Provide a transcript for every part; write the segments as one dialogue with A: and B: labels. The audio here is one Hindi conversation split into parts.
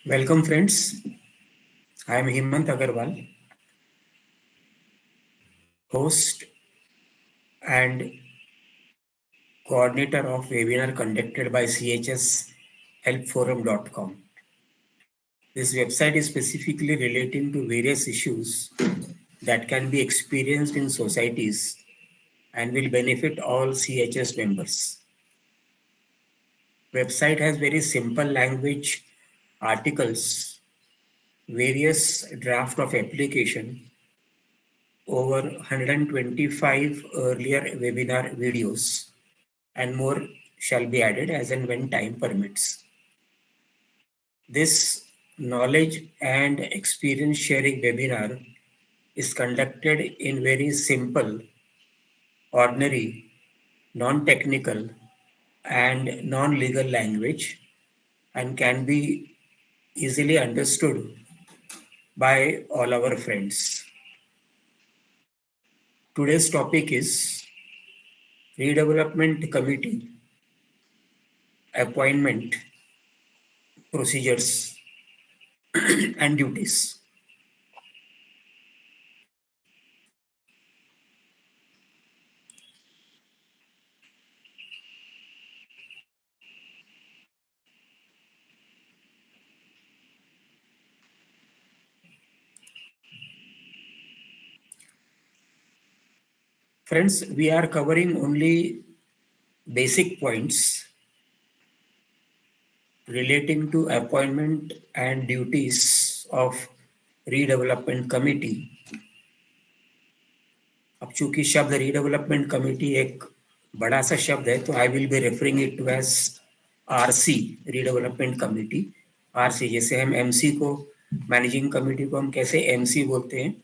A: Welcome, friends. I am Hemant Agarwal, host and coordinator of webinar conducted by chshelpforum.com. This website is specifically relating to various issues that can be experienced in societies and will benefit all CHS members. Website has very simple language articles, various draft of application, over 125 earlier webinar videos, and more shall be added as and when time permits. This knowledge and experience sharing webinar is conducted in very simple, ordinary, non-technical, and non-legal language and can be easily understood by all our friends. Today's topic is Redevelopment Committee appointment procedures and duties. Friends, we are covering only basic points relating to appointment and duties of redevelopment committee. अब चूंकि शब्द रीडेवलपमेंट कमेटी एक बड़ा सा शब्द है तो I will be referring it to as RC, redevelopment committee. RC जैसे हम एमसी को, मैनेजिंग कमेटी को हम कैसे एमसी बोलते हैं,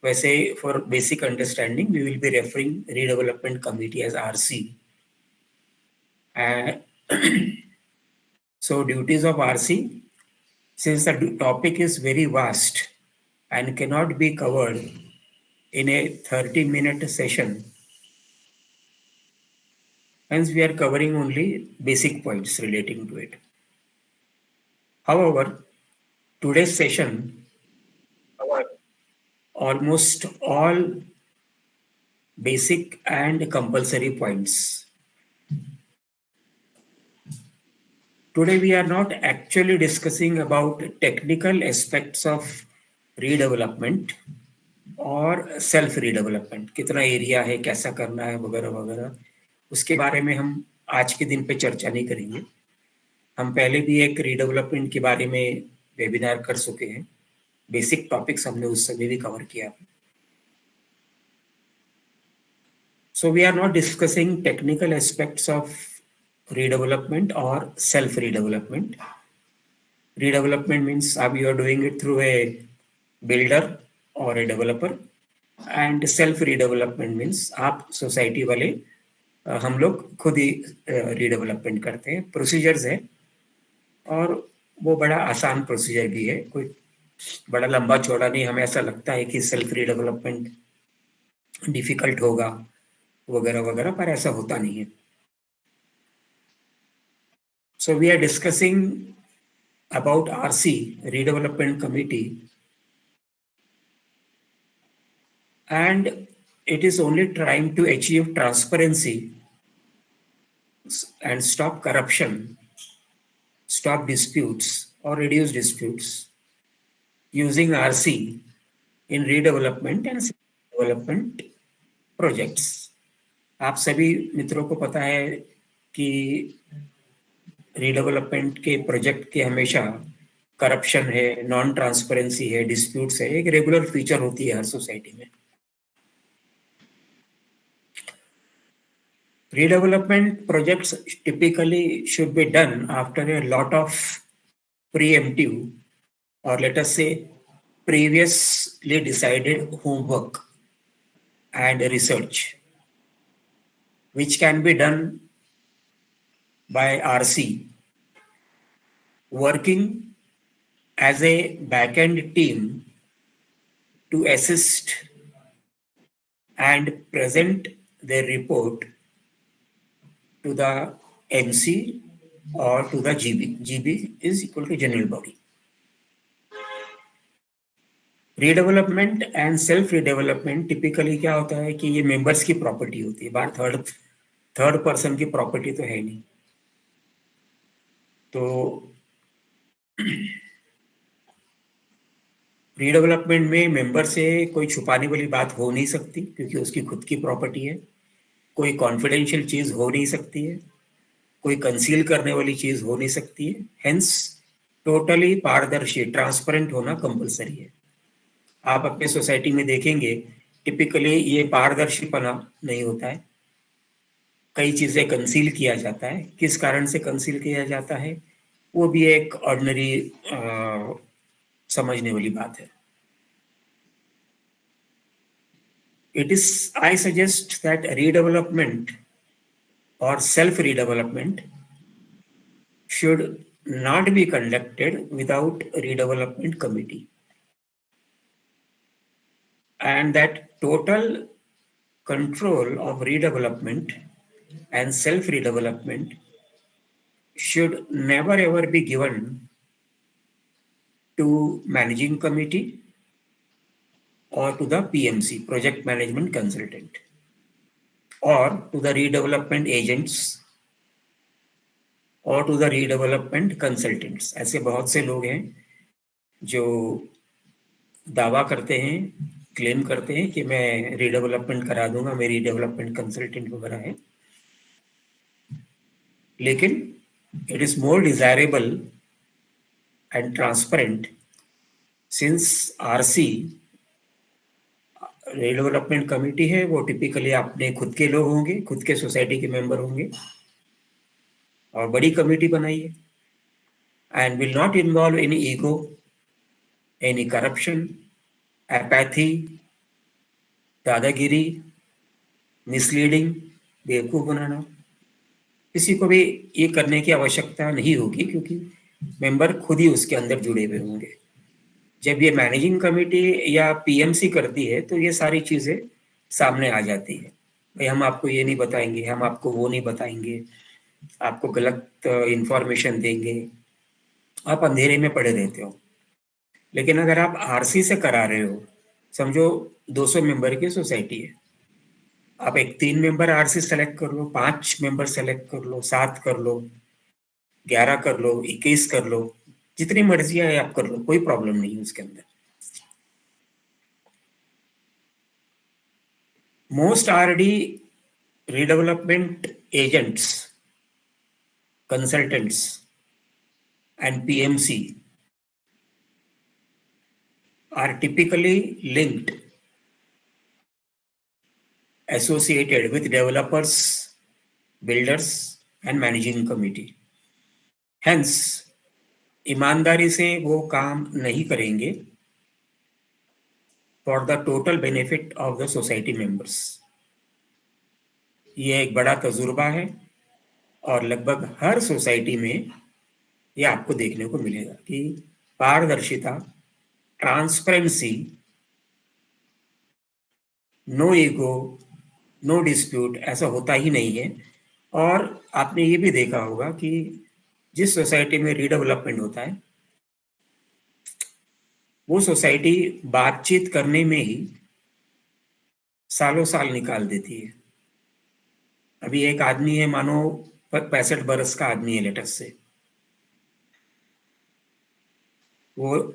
A: वैसे for basic understanding we will be referring redevelopment committee as RC. So duties of RC, since the topic is very vast and cannot be covered in a 30-minute session, hence we are covering only basic points relating to it. However, today's session, almost all basic and compulsory points. Today we are not actually discussing about technical aspects of redevelopment और सेल्फ रीडेवलपमेंट, कितना एरिया है, कैसा करना है, वगैरह वगैरह, उसके बारे में हम आज के दिन पे चर्चा नहीं करेंगे। हम पहले भी एक रीडेवलपमेंट के बारे में वेबिनार कर चुके हैं, बेसिक टॉपिक्स हमने उस समय भी कवर किया। So we are not discussing technical aspects of redevelopment or self redevelopment. Redevelopment means you are doing it through a builder or a developer, and self redevelopment means आप सोसाइटी वाले हम लोग खुद ही रीडेवलपमेंट करते हैं। प्रोसीजर्स है और वो बड़ा आसान प्रोसीजर भी है, कोई बड़ा लंबा चौड़ा नहीं। हमें ऐसा लगता है कि सेल्फ रीडेवलपमेंट डिफिकल्ट होगा वगैरह वगैरह, पर ऐसा होता नहीं है। So we are discussing about RC, Redevelopment Committee, and it is only trying to achieve transparency and stop corruption, stop disputes or reduce disputes using RC in redevelopment and development projects. आप सभी मित्रों को पता है कि रीडेवलपमेंट के प्रोजेक्ट के हमेशा करप्शन है, नॉन ट्रांसपेरेंसी है, डिस्प्यूट्स है, एक रेगुलर फीचर होती है हर सोसाइटी में। Redevelopment projects typically should be done after a lot of preemptive, or let us say previously decided homework and research, which can be done by RC, working as a back-end team to assist and present their report to the MC or to the GB. GB is equal to general body. Redevelopment and self redevelopment typically क्या होता है कि ये मेंबर्स की प्रॉपर्टी होती है, बाहर थर्ड थर्ड पर्सन की प्रॉपर्टी तो है नहीं। तो रीडेवलपमेंट में मेंबर से कोई छुपाने वाली बात हो नहीं सकती क्योंकि उसकी खुद की प्रॉपर्टी है। कोई कॉन्फिडेंशियल चीज हो नहीं सकती है, कोई कंसील करने वाली चीज हो नहीं सकती है। हेंस टोटली पारदर्शी ट्रांसपेरेंट होना कंपलसरी है। आप अपने सोसाइटी में देखेंगे टिपिकली ये पारदर्शीपना नहीं होता है, कई चीजें कंसील किया जाता है। किस कारण से कंसील किया जाता है वो भी एक ऑर्डिनरी समझने वाली बात है। It is, I suggest that redevelopment or self-redevelopment should not be conducted without redevelopment committee, and that total control of redevelopment and self-redevelopment should never ever be given to managing committee or to the PMC, project management consultant, or to the redevelopment agents और टू द रीडेवलपमेंट कंसल्टेंट्स। ऐसे बहुत से लोग हैं जो दावा करते हैं, क्लेम करते हैं कि मैं रीडेवलपमेंट करा दूंगा, मेरी डेवलपमेंट कंसल्टेंट वगैरह है। लेकिन it is more desirable and transparent since RC redevelopment committee है, वो टिपिकली अपने खुद के लोग होंगे, खुद के सोसाइटी के मेंबर होंगे और बड़ी कमेटी बनाई है and will not involve any ego, any corruption, apathy, दादागिरी, मिसलीडिंग, बेवकूफ बनाना। किसी को भी ये करने की आवश्यकता नहीं होगी क्योंकि मेंबर खुद ही उसके अंदर जुड़े हुए होंगे। जब ये मैनेजिंग कमेटी या पीएमसी करती है तो ये सारी चीजें सामने आ जाती है। भाई हम आपको ये नहीं बताएंगे, हम आपको वो नहीं बताएंगे, आपको गलत इंफॉर्मेशन देंगे, आप अंधेरे में पड़े रहते हो। लेकिन अगर आप आरसी से करा रहे हो, समझो 200 मेंबर की सोसाइटी है, आप एक 3 मेंबर आरसी सेलेक्ट कर लो, 5 मेंबर सेलेक्ट कर लो, 7 कर लो, 11 कर लो, 21 कर लो, जितनी मर्जी है आप कर लो, कोई प्रॉब्लम नहीं है उसके अंदर। Most RD redevelopment agents, consultants and PMC are typically linked, associated with developers, builders and managing committee. Hence, ईमानदारी से वो काम नहीं करेंगे for the total benefit of the society members. ये एक बड़ा तजुर्बा है और लगभग हर सोसाइटी में ये आपको देखने को मिलेगा कि पारदर्शिता, transparency, no ego, no dispute ऐसा होता ही नहीं है। और आपने ये भी देखा होगा कि जिस सोसाइटी में रीडेवलपमेंट होता है वो सोसाइटी बातचीत करने में ही सालों साल निकाल देती है। अभी एक आदमी है, मानो 65 बरस का आदमी है लेटेस्ट से, वो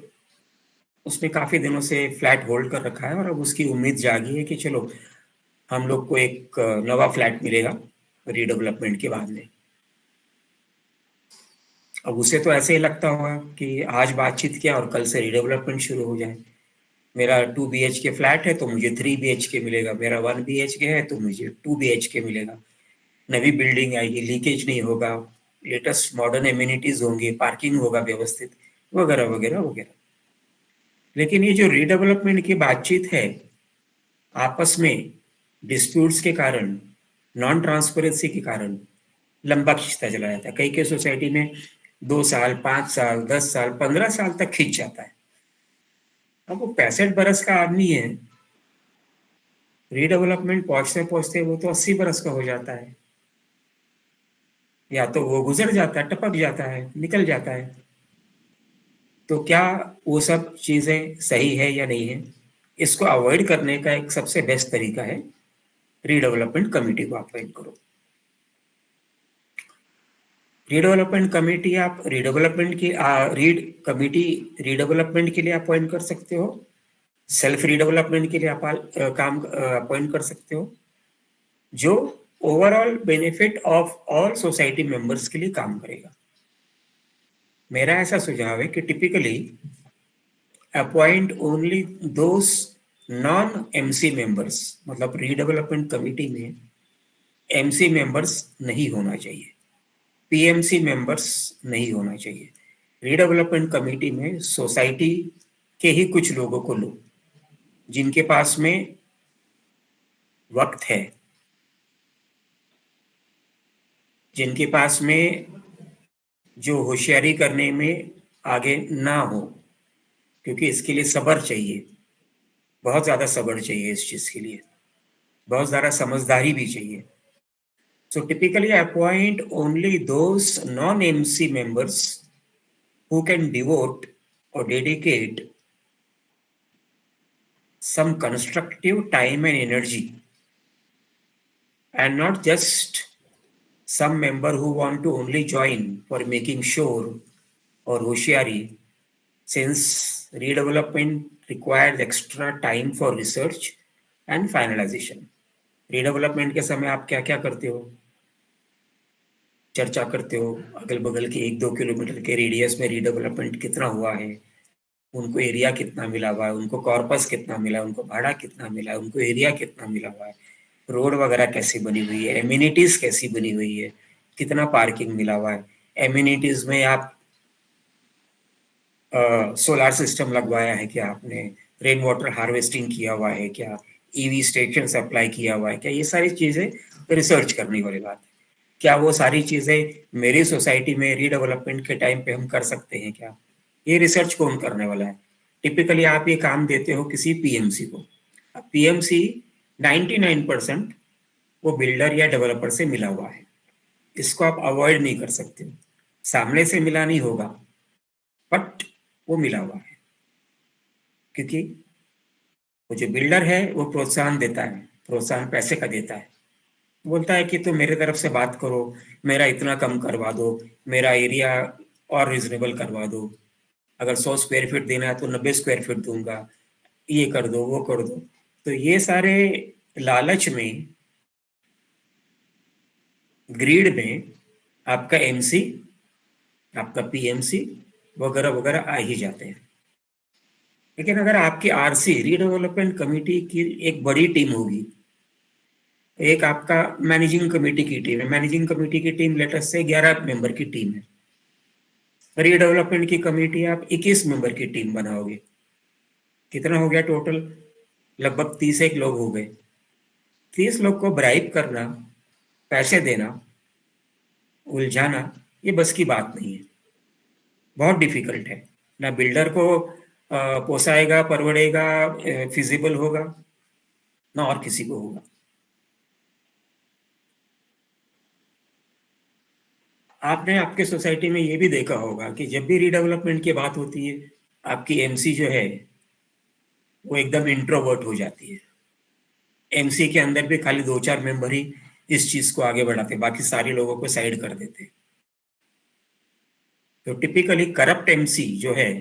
A: उसने काफी दिनों से फ्लैट होल्ड कर रखा है और अब उसकी उम्मीद जागी है कि चलो हम लोग को एक नवा फ्लैट मिलेगा रीडेवलपमेंट के बाद में। अब उसे तो ऐसे ही लगता होगा कि आज बातचीत किया और कल से रीडेवलपमेंट शुरू हो जाए। मेरा 2 BHK फ्लैट है तो मुझे 3 BHK मिलेगा, मेरा 1 BHK है तो मुझे 2 BHK मिलेगा, नवी बिल्डिंग आएगी, लीकेज नहीं होगा, लेटेस्ट मॉडर्न एम्यूनिटीज होंगे, पार्किंग होगा व्यवस्थित, वगैरह वगैरह वगैरह। लेकिन ये जो रीडेवलपमेंट की बातचीत है, आपस में डिस्प्यूट्स के कारण, नॉन ट्रांसपेरेंसी के कारण लंबा खींचता चला जाता है। कई कई सोसाइटी में 2 साल, 5 साल, 10 साल, 15 साल तक खींच जाता है। अब वो 65 बरस का आदमी है, रीडेवलपमेंट पहुंचते पहुंचते वो तो 80 बरस का हो जाता है, या तो वो गुजर जाता है, टपक जाता है, निकल जाता है। तो क्या वो सब चीज़ें सही है या नहीं है? इसको अवॉइड करने का एक सबसे बेस्ट तरीका है रीडेवलपमेंट कमेटी को अपॉइंट करो। रीडेवलपमेंट कमेटी आप रीडेवलपमेंट की रीड कमेटी रीडेवलपमेंट के लिए अपॉइंट कर सकते हो, सेल्फ रीडेवलपमेंट के लिए आप काम अपॉइंट कर सकते हो, जो overall benefit of all society members के लिए काम करेगा। मेरा ऐसा सुझाव है कि typically appoint only those non MC members, मतलब रीडेवलपमेंट कमेटी में एमसी मेंबर्स नहीं होना चाहिए, पीएमसी मेंबर्स नहीं होना चाहिए। रीडेवलपमेंट कमेटी में सोसाइटी के ही कुछ लोगों को लो जिनके पास में वक्त है, जिनके पास में जो होशियारी करने में आगे ना हो, क्योंकि इसके लिए सब्र चाहिए, बहुत ज़्यादा सब्र चाहिए इस चीज़ के लिए, बहुत ज़्यादा समझदारी भी चाहिए। So typically appoint only those non-MC members who can devote or dedicate some constructive time and energy, and not just some member who want to only join for making sure or hoshiari, since redevelopment requires extra time for research and finalization. redevelopment के समय आप क्या क्या करते हो? चर्चा करते हो अगल बगल के 1-2 किलोमीटर के रेडियस में रीडेवलपमेंट कितना हुआ है, उनको एरिया कितना मिला हुआ है, उनको कॉर्पस कितना मिला है, उनको भाड़ा कितना मिला है, उनको एरिया कितना मिला हुआ है, रोड वगैरह कैसी बनी हुई है, एम्यूनिटीज कैसी बनी हुई है, कितना पार्किंग मिला हुआ है, एम्यूनिटीज में आप सोलार सिस्टम लगवाया है क्या, आपने रेन वाटर हार्वेस्टिंग किया हुआ है क्या, ईवी स्टेशन अप्लाई किया हुआ है क्या, ये सारी चीजें रिसर्च करने वाली बात है। क्या वो सारी चीजें मेरी सोसाइटी में रीडेवलपमेंट के टाइम पे हम कर सकते हैं क्या? ये रिसर्च कौन करने वाला है? टिपिकली आप ये काम देते हो किसी पीएमसी को। पीएमसी 99% वो बिल्डर या डेवलपर से मिला हुआ है, इसको आप अवॉइड नहीं कर सकते हो, सामने से मिला नहीं होगा बट वो मिला हुआ है, क्योंकि वो जो बिल्डर है वो प्रोत्साहन देता है, प्रोत्साहन पैसे का देता है, बोलता है कि तुम मेरे तरफ से बात करो, मेरा इतना कम करवा दो, मेरा एरिया और रिजनेबल करवा दो, अगर 100 स्क्वायर फीट देना है तो 90 स्क्वायर फीट दूंगा, ये कर दो वो कर दो। तो ये सारे लालच में, ग्रीड में आपका एमसी, आपका पीएमसी वगैरह वगैरह आ ही जाते हैं। लेकिन अगर आपकी आरसी रीडेवलपमेंट कमेटी की एक बड़ी टीम होगी, एक आपका मैनेजिंग कमेटी की टीम है, मैनेजिंग कमेटी की टीम लेटेस्ट से 11 मेंबर की टीम है, रीडेवलपमेंट की कमेटी आप 21 मेंबर की टीम बनाओगे, कितना हो गया टोटल? लगभग 30 लोग हो गए। 30 लोग को ब्राइब करना, पैसे देना, उलझाना, ये बस की बात नहीं है, बहुत डिफिकल्ट है। ना बिल्डर को पोसाएगा, परवड़ेगा, फिजिबल होगा, ना और किसी को होगा। आपने आपके सोसाइटी में ये भी देखा होगा कि जब भी रीडेवलपमेंट की बात होती है, आपकी एमसी जो है वो एकदम इंट्रोवर्ट हो जाती है। एमसी के अंदर भी खाली 2-4 मेंबर ही इस चीज को आगे बढ़ाते, बाकी सारे लोगों को साइड कर देते। तो टिपिकली करप्ट एमसी जो है,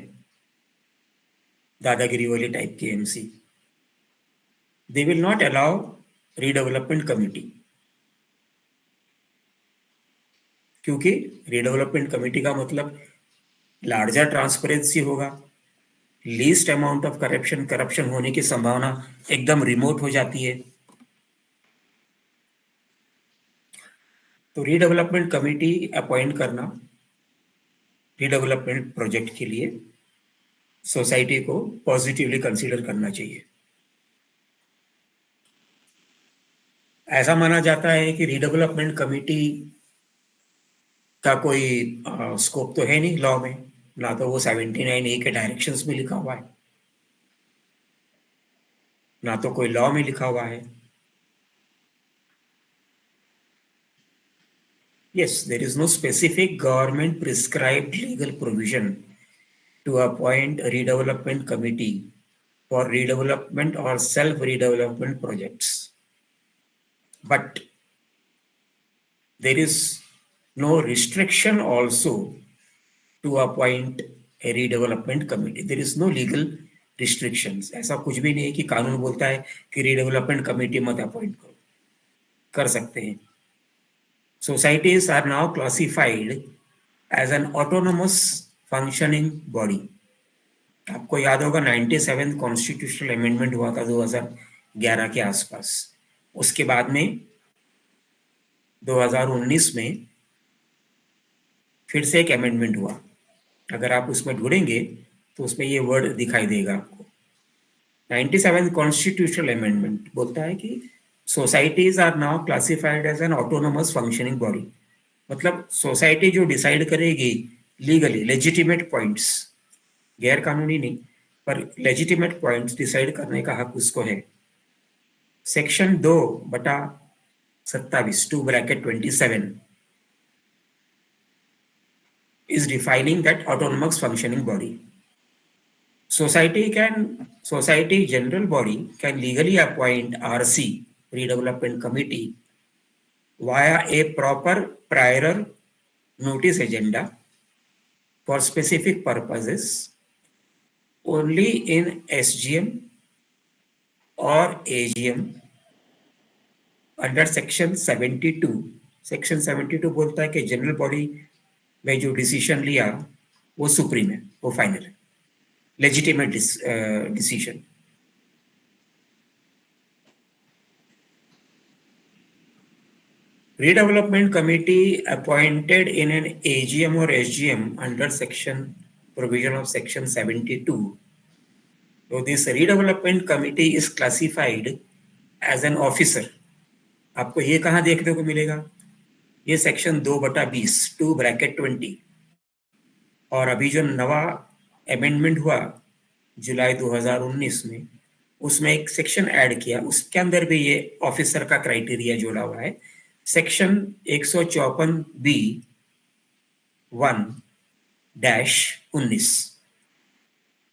A: दादागिरी वाली टाइप की MC, they will not allow redevelopment committee, क्योंकि रीडेवलपमेंट कमेटी का मतलब लार्जर ट्रांसपेरेंसी होगा, लीस्ट अमाउंट ऑफ करप्शन होने की संभावना एकदम रिमोट हो जाती है। तो रीडेवलपमेंट कमेटी अपॉइंट करना रीडेवलपमेंट प्रोजेक्ट के लिए सोसाइटी को पॉजिटिवली कंसीडर करना चाहिए। ऐसा माना जाता है कि रीडेवलपमेंट कमेटी का कोई स्कोप तो है नहीं लॉ में, ना तो वो 79A के डायरेक्शंस में लिखा हुआ है, ना तो कोई लॉ में लिखा हुआ है। Yes, there is no specific government prescribed legal provision to appoint a redevelopment committee for redevelopment or self-redevelopment projects. But there is no restriction also to appoint a redevelopment committee. There is no legal restrictions. ऐसा कुछ भी नहीं है कि कानून बोलता है कि redevelopment committee मत अपॉइंट करो, कर सकते हैं. Societies are now classified as an autonomous functioning body. आपको याद होगा 97 कॉन्स्टिट्यूशनल अमेंडमेंट हुआ था 2011 के आसपास. उसके बाद में 2019 में फिर से एक अमेंडमेंट हुआ. अगर आप उसमें ढूंढेंगे तो उसमें ये वर्ड दिखाई देगा आपको. 97 कॉन्स्टिट्यूशनल अमेंडमेंट बोलता है कि societies are now classified as an autonomous functioning body. मतलब सोसाइटी जो डिसाइड करेगी लीगली लेजिटिमेट पॉइंट्स, गैर कानूनी नहीं पर लेजिटिमेट पॉइंट्स डिसाइड करने का हक उसको है. Section 2/27 2/27 is defining that autonomous functioning body. Society general body can legally appoint RC, redevelopment committee, via a proper prior notice agenda for specific purposes only in SGM or AGM under section 72. Section 72 बोलता है कि जनरल बॉडी में जो डिसीजन लिया वो सुप्रीम है, वो फाइनल है, legitimate decision. Redevelopment committee appointed in an AGM or SGM under provision of section 72. So this redevelopment committee is classified as an officer. आपको ये कहाँ देखने को मिलेगा? ये सेक्शन 2/20 2/20 और अभी जो नवा अमेंडमेंट हुआ जुलाई 2019 में, उसमें एक सेक्शन ऐड किया, उसके अंदर भी ये ऑफिसर का क्राइटेरिया जोड़ा हुआ है. सेक्शन 154B 1-19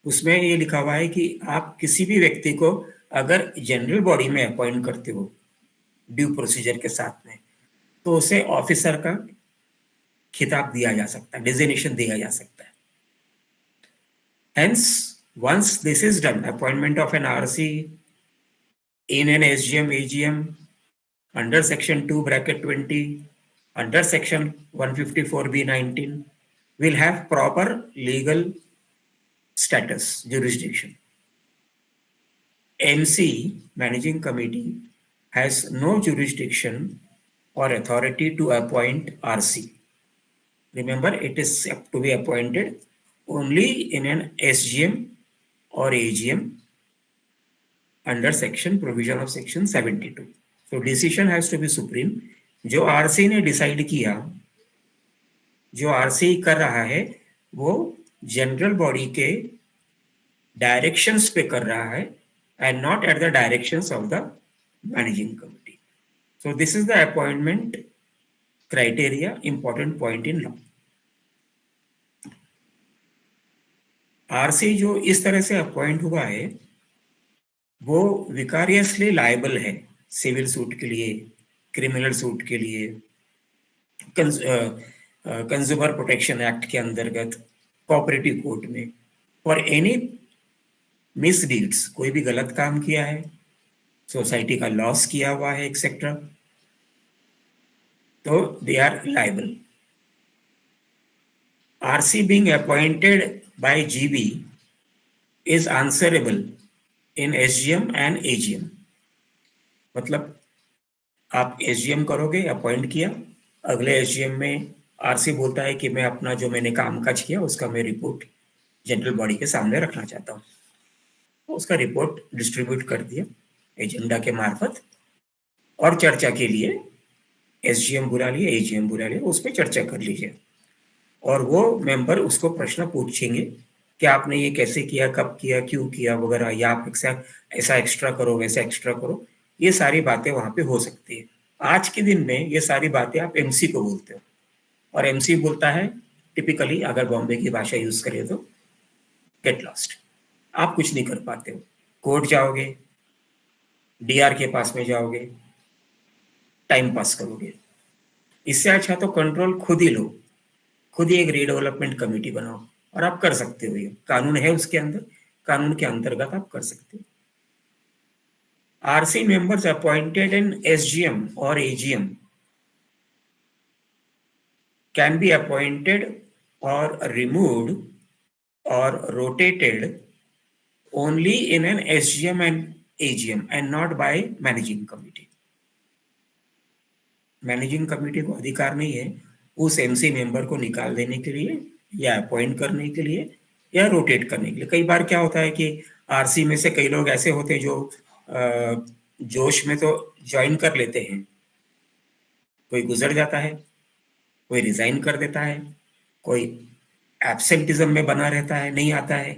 A: उसमें ये लिखा हुआ है कि आप किसी भी व्यक्ति को अगर जनरल बॉडी में अपॉइंट करते हो ड्यू प्रोसीजर के साथ में, तो उसे ऑफिसर का खिताब दिया जा सकता है, डिजिग्नेशन दिया जा सकता है. Hence, once this is done, appointment of an RC in an SGM, AGM under section 2/20, under section 154B19 will have proper legal status, jurisdiction. MC, managing committee, has no jurisdiction or authority to appoint RC. Remember, it is to be appointed only in an SGM or AGM under provision of section 72. So decision has to be supreme. जो RC ने डिसाइड किया, जो RC कर रहा है, वो जनरल बॉडी के डायरेक्शंस पे कर रहा है and not at the directions of the managing committee. So this is the appointment criteria, important point in law. RC जो इस तरह से अपॉइंट हुआ है वो विकारियसली लायबल है सिविल सूट के लिए, क्रिमिनल सूट के लिए, कंज्यूमर प्रोटेक्शन एक्ट के अंतर्गत, कोऑपरेटिव कोर्ट में, फॉर एनी मिसडीड्स, कोई भी गलत काम किया है, सोसाइटी का लॉस किया हुआ है एक्सेट्रा, तो they are liable. RC being appointed by GB is answerable in SGM and AGM. मतलब आप SGM करोगे, अपॉइंट किया, अगले SGM में RC बोलता है कि मैं अपना जो मैंने काम काज किया उसका मैं रिपोर्ट जनरल बॉडी के सामने रखना चाहता हूँ, तो उसका रिपोर्ट डिस्ट्रीब्यूट कर दिया एजेंडा के मार्फत, और चर्चा के लिए SGM बुला लिया, AGM बुला लिया, उस पर चर्चा कर लीजिए, और वो मेंबर उसको प्रश्न पूछेंगे कि आपने ये कैसे किया, कब किया, क्यों किया वगैरह, या आप ऐसा एक्स्ट्रा करो, वैसा एक्स्ट्रा करो, ये सारी बातें वहाँ पे हो सकती है. आज के दिन में ये सारी बातें आप MC को बोलते हो, और MC बोलता है टिपिकली, अगर बॉम्बे की भाषा यूज करें तो, गेट लॉस्ट, आप कुछ नहीं कर पाते हो। कोर्ट जाओगे, डीआर के पास में जाओगे, टाइम पास करोगे। इससे अच्छा तो कंट्रोल खुद ही लो, खुद ही एक रीडेवलपमेंट कमेटी बनाओ और आप कर सकते हो। ये कानून है उसके अंदर, कानून के अंतर्गत आप कर सकते हो। RC members appointed in SGM or AGM can be appointed or removed or rotated only in an SGM and AGM and not by managing committee. Managing committee को अधिकार नहीं है उस MC मेंबर को निकाल देने के लिए या अपॉइंट करने के लिए या रोटेट करने के लिए। कई बार क्या होता है कि RC में से कई लोग ऐसे होते हैं जो जोश में तो ज्वाइन कर लेते हैं, कोई गुजर जाता है, कोई रिजाइन कर देता है, कोई एब्सेंटिज्म में बना रहता है, नहीं आता है।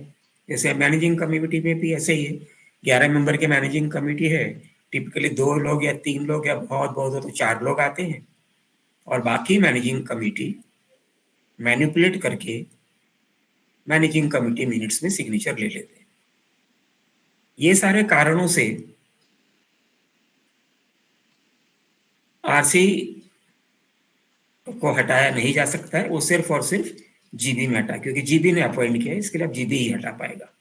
A: जैसे मैनेजिंग कमेटी में भी ऐसे ही है, 11 मेंबर के मैनेजिंग कमेटी है, टिपिकली 2 लोग या 3 लोग या बहुत बहुत हो तो 4 लोग आते हैं और बाकी मैनेजिंग कमेटी मैनिपुलेट करके मैनेजिंग कमेटी मिनट्स में सिग्नेचर ले लेते हैं। ये सारे कारणों से RC को हटाया नहीं जा सकता है, वो सिर्फ और सिर्फ GB में हटा, क्योंकि GB ने अपॉइंट किया है, इसके लिए अब GB ही हटा पाएगा।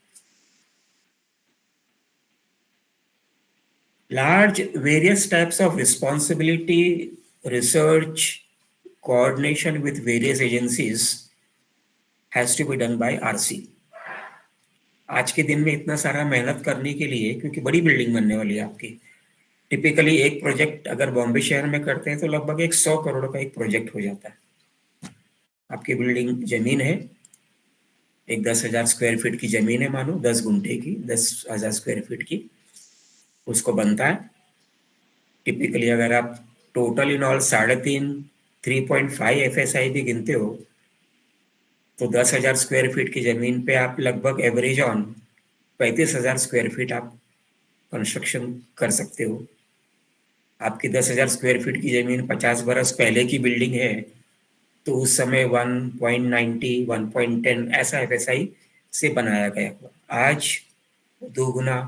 A: Large various types of responsibility, research, coordination with various agencies has to be done by RC. आज के दिन में इतना सारा मेहनत करने के लिए, क्योंकि बड़ी बिल्डिंग बनने वाली है आपकी, टिपिकली एक प्रोजेक्ट अगर बॉम्बे शहर में करते हैं तो लगभग 100 करोड़ का एक प्रोजेक्ट हो जाता है। आपकी बिल्डिंग जमीन है, एक 10,000 स्क्वायर फीट की जमीन है, मानो 10 गुंठे की, 10,000 स्क्वायर फीट की, उसको बनता है। टिपिकली अगर आप टोटल इन ऑल 3.5 FSI भी गिनते हो तो 10,000 स्क्वायर फीट की जमीन पे आप लगभग एवरेज ऑन 35,000 स्क्वायर फीट आप कंस्ट्रक्शन कर सकते हो। आपकी 10,000 स्क्वायर फीट की जमीन 50 बरस पहले की बिल्डिंग है तो उस समय 1.90, 1.10 ऐसा FSI से बनाया गया हुआ। आज 2 गुना,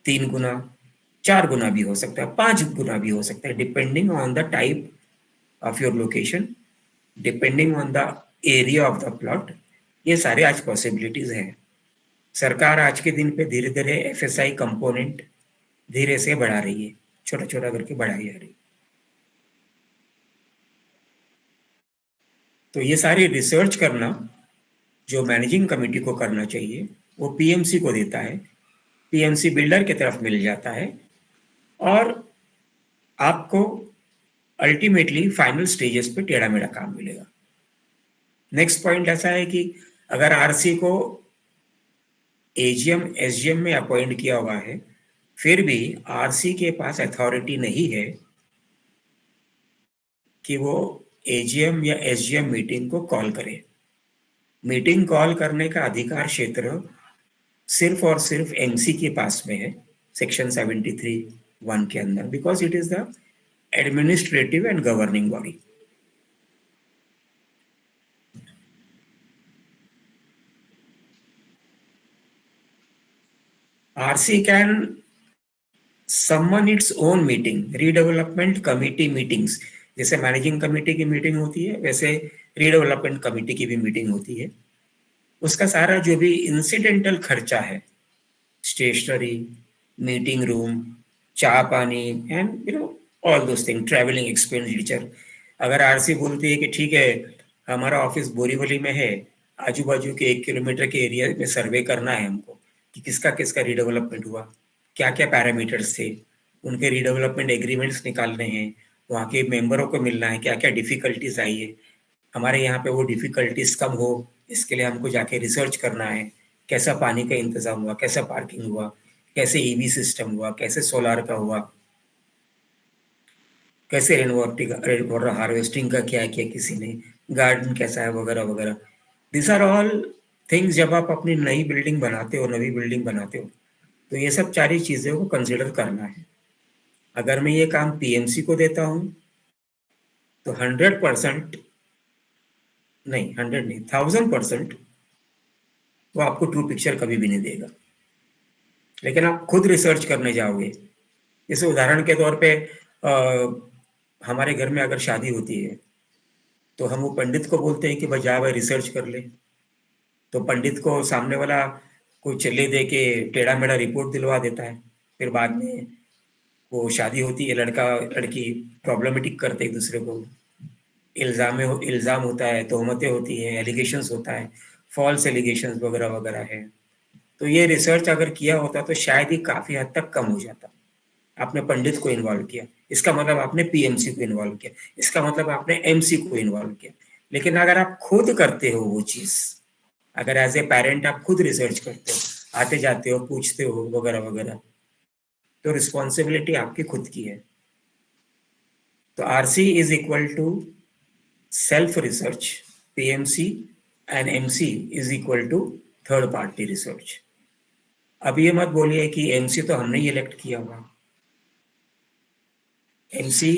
A: 3 गुना, 4 गुना भी हो सकता है, 5 गुना भी हो सकता है, depending on the type of your location, depending on the area of the plot. ये सारे आज पॉसिबिलिटीज हैं। सरकार आज के दिन पे धीरे धीरे FSI कंपोनेंट धीरे से बढ़ा रही है, छोटा छोटा करके बढ़ाई जा रही है। तो ये सारी रिसर्च करना जो मैनेजिंग कमेटी को करना चाहिए वो PMC को देता है, PMC बिल्डर की तरफ मिल जाता है और आपको अल्टीमेटली फाइनल स्टेजेस पे टेढ़ा मेढ़ा काम मिलेगा। नेक्स्ट पॉइंट ऐसा है कि अगर RC को AGM SGM में अपॉइंट किया हुआ है, फिर भी RC के पास अथॉरिटी नहीं है कि वो AGM या SGM मीटिंग को कॉल करे। मीटिंग कॉल करने का अधिकार क्षेत्र सिर्फ और सिर्फ MC के पास में है, सेक्शन 73(1) के अंदर, because it is the administrative and governing body. RC can summon its own meeting, redevelopment committee meetings। जैसे मैनेजिंग कमेटी की मीटिंग होती है वैसे रीडेवलपमेंट कमेटी की भी मीटिंग होती है। उसका सारा जो भी इंसिडेंटल खर्चा है, स्टेशनरी, मीटिंग रूम, चाय पानी and all those thing, travelling expenditure, अगर RC बोलती है कि ठीक है हमारा ऑफिस बोरीवली में है, आजू बाजू के 1 किलोमीटर के एरिया में सर्वे करना है हमको कि किसका किसका रीडेवलपमेंट हुआ, क्या क्या पैरामीटर्स थे, उनके रीडेवलपमेंट एग्रीमेंट्स निकालने हैं, वहाँ के मेंबरों को मिलना है, क्या क्या डिफिकल्टीज आई है, हमारे यहाँ पे वो डिफिकल्टीज कम हो इसके लिए हमको जाके रिसर्च करना है, कैसा पानी का इंतजाम हुआ, कैसा पार्किंग हुआ, कैसे EV सिस्टम हुआ, कैसे सोलार का हुआ, कैसे रेन वाटर हार्वेस्टिंग का क्या किया किसी ने, गार्डन कैसा है, वगैरह वगैरह। दिस आर ऑल थिंग्स जब आप अपनी नई बिल्डिंग बनाते हो, नवी बिल्डिंग बनाते हो तो ये सब सारी चीज़ों को कंसिडर करना है। अगर मैं ये काम PMC को देता हूँ तो 100% नहीं, 100 नहीं, 1000% वो आपको ट्रू पिक्चर कभी भी नहीं देगा। लेकिन आप खुद रिसर्च करने जाओगे, जैसे उदाहरण के तौर पे हमारे घर में अगर शादी होती है तो हम वो पंडित को बोलते हैं कि भाई जा भाई रिसर्च कर ले, तो पंडित को सामने वाला कोई चले दे के टेढ़ा मेढ़ा रिपोर्ट दिलवा देता है। फिर बाद में वो शादी होती है, लड़का लड़की प्रॉब्लमेटिक करते एक दूसरे को, इल्ज़ाम होता है, तोहमतें होती है, एलिगेशंस होता है, फॉल्स एलिगेशंस वगैरह वगैरह है। तो ये रिसर्च अगर किया होता तो शायद ही काफ़ी हद तक कम हो जाता। आपने पंडित को इन्वॉल्व किया, इसका मतलब आपने पीएमसी को इन्वॉल्व किया, इसका मतलब आपने एमसी को इन्वॉल्व किया। लेकिन अगर आप खुद करते हो वो चीज़, अगर एज ए पेरेंट आप खुद रिसर्च करते हो, आते जाते हो, पूछते हो वगैरह वगैरह, तो रिस्पॉन्सिबिलिटी आपकी खुद की है। तो RC is equal to self research, PMC and MC is equal to third party research. अब ये मत बोलिए कि एमसी तो हमने ही इलेक्ट किया हुआ। एमसी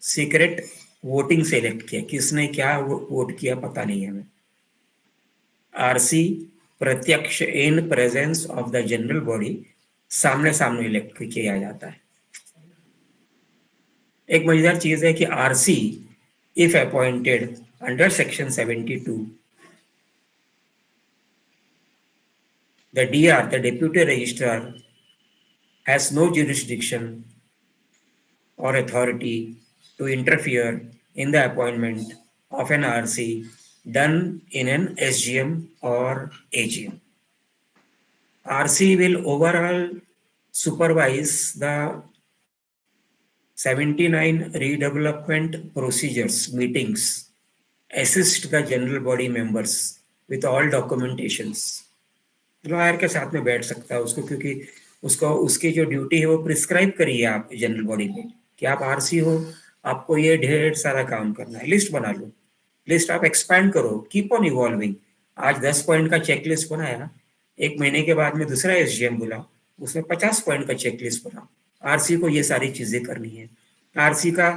A: सीक्रेट वोटिंग से इलेक्ट किया, किसने क्या वोट किया पता नहीं है हमें। आरसी प्रत्यक्ष in presence of the general body, सामने सामने इलेक्ट किया जाता है। एक मजेदार चीज है कि RC if appointed under section 72, the DR, the deputy registrar, has no jurisdiction or authority to interfere in the appointment of an RC done in an SGM or AGM. RC will overall supervise the 79 redevelopment procedures meetings, assist the general body members with all documentations. Lawyer के साथ में बैठ सकता है उसको, क्योंकि उसको उसकी जो ड्यूटी है वो प्रिस्क्राइब करी है आप जनरल बॉडी में कि आप आरसी हो, आपको ये ढेर सारा काम करना है, लिस्ट बना लो, लिस्ट आप एक्सपैंड करो, कीप ऑन इवॉल्विंग। आज 10 पॉइंट का चेकलिस्ट बनाया, एक महीने के बाद में दूसरा एसजीएम बुला, उसमें 50 पॉइंट का चेकलिस्ट बनाओ। आरसी को ये सारी चीजें करनी है। आरसी का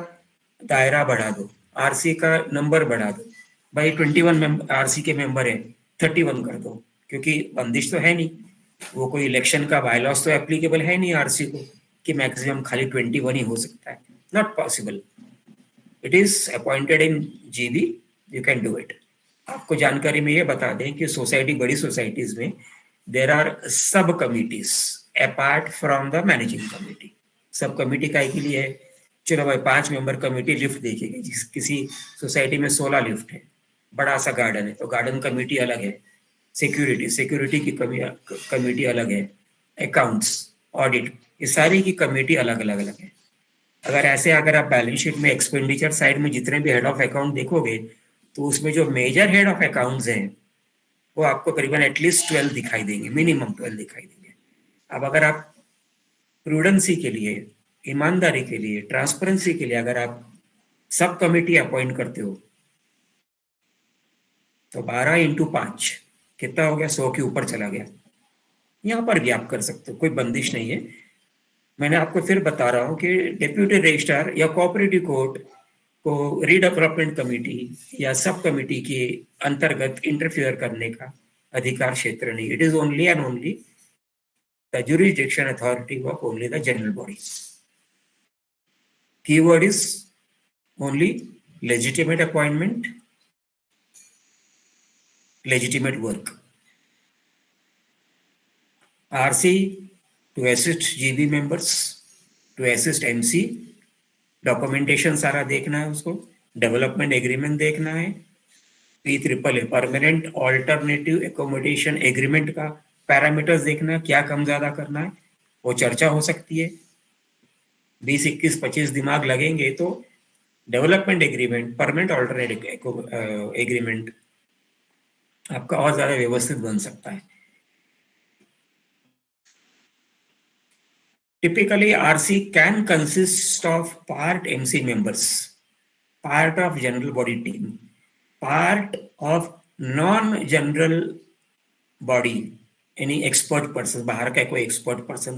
A: दायरा बढ़ा दो, आरसी का नंबर बढ़ा दो, भाई 21 आरसी के मेंबर है 31 कर दो, क्योंकि बंदिश तो है नहीं, वो कोई इलेक्शन का बायलॉस तो एप्लीकेबल है नहीं आरसी को कि मैक्सिमम खाली 21 ही हो सकता है, not possible. It is appointed in GB, you can do it. आपको जानकारी में ये बता दें कि सोसाइटी, बड़ी सोसाइटीज में देर आर सब committees apart from the managing committee. सब कमिटी का के लिए है, चलो भाई 5 मेंबर कमिटी लिफ्ट देखेगी, किसी सोसाइटी में 16 लिफ्ट है, बड़ा सा गार्डन है तो गार्डन कमिटी अलग है, सिक्योरिटी की कमेटी अलग है, अकाउंट्स, ऑडिट, ये सारी की कमेटी अलग अलग है। अगर आप बैलेंस शीट में एक्सपेंडिचर साइड में जितने भी हेड ऑफ अकाउंट देखोगे तो उसमें जो मेजर हेड ऑफ अकाउंट्स हैं वो आपको करीबन एटलीस्ट 12 दिखाई देंगे, मिनिमम 12 दिखाई देंगे। अब अगर आप प्रूडेंसी के लिए, ईमानदारी के लिए, ट्रांसपेरेंसी के लिए अगर आप सब कमेटी अपॉइंट करते हो तो 12 इंटू 5 कितना हो गया, 100 के ऊपर चला गया। यहाँ पर भी आप कर सकते हो, कोई बंदिश नहीं है। मैंने आपको फिर बता रहा हूँ कि डेप्यूटी रजिस्ट्रार या कोऑपरेटिव कोर्ट को रीडेवलपमेंट कमेटी या सब कमेटी के अंतर्गत इंटरफियर करने का अधिकार क्षेत्र नहीं। It is only and only the jurisdiction authority of only the general body. Keyword is only legitimate appointment, legitimate work. RC to assist GB members, to assist MC, documentation सारा देखना है उसको, डेवलपमेंट एग्रीमेंट देखना है, P3A permanent alternative accommodation agreement का पैरामीटर्स देखना है, क्या कम ज्यादा करना है, वो चर्चा हो सकती है। 20, 21, 25 दिमाग लगेंगे तो development agreement, permanent alternative agreement आपका और ज्यादा व्यवस्थित बन सकता है। Typically, RC can consist of part MC members, part of general body team, part of non-general body, any expert person, बाहर का कोई expert person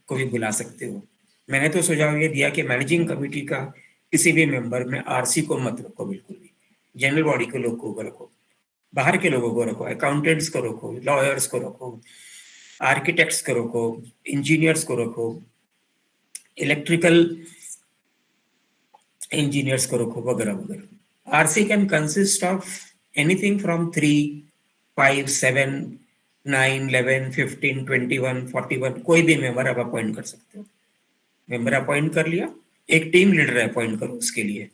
A: को भी बुला सकते हो। मैंने तो सुझाव ये दिया कि मैनेजिंग कमेटी का किसी भी मेंबर में आरसी को मत रखो, बिल्कुल भी जनरल बॉडी के लोग को रखो। बाहर के लोगों को रखो, अकाउंटेंट्स को रखो, लॉयर्स को रखो, आर्किटेक्ट्स को रखो, इंजीनियर्स को रखो, इलेक्ट्रिकल इंजीनियर्स को रखो, वगैरह वगैरह। RC can consist of anything from 3, 5, 7, 9, 11, 15, 21, 41, कोई भी मेंबर आप अपॉइंट कर सकते हो। मेंबर अपॉइंट कर लिया, एक टीम लीडर अपॉइंट करो उसके लिए,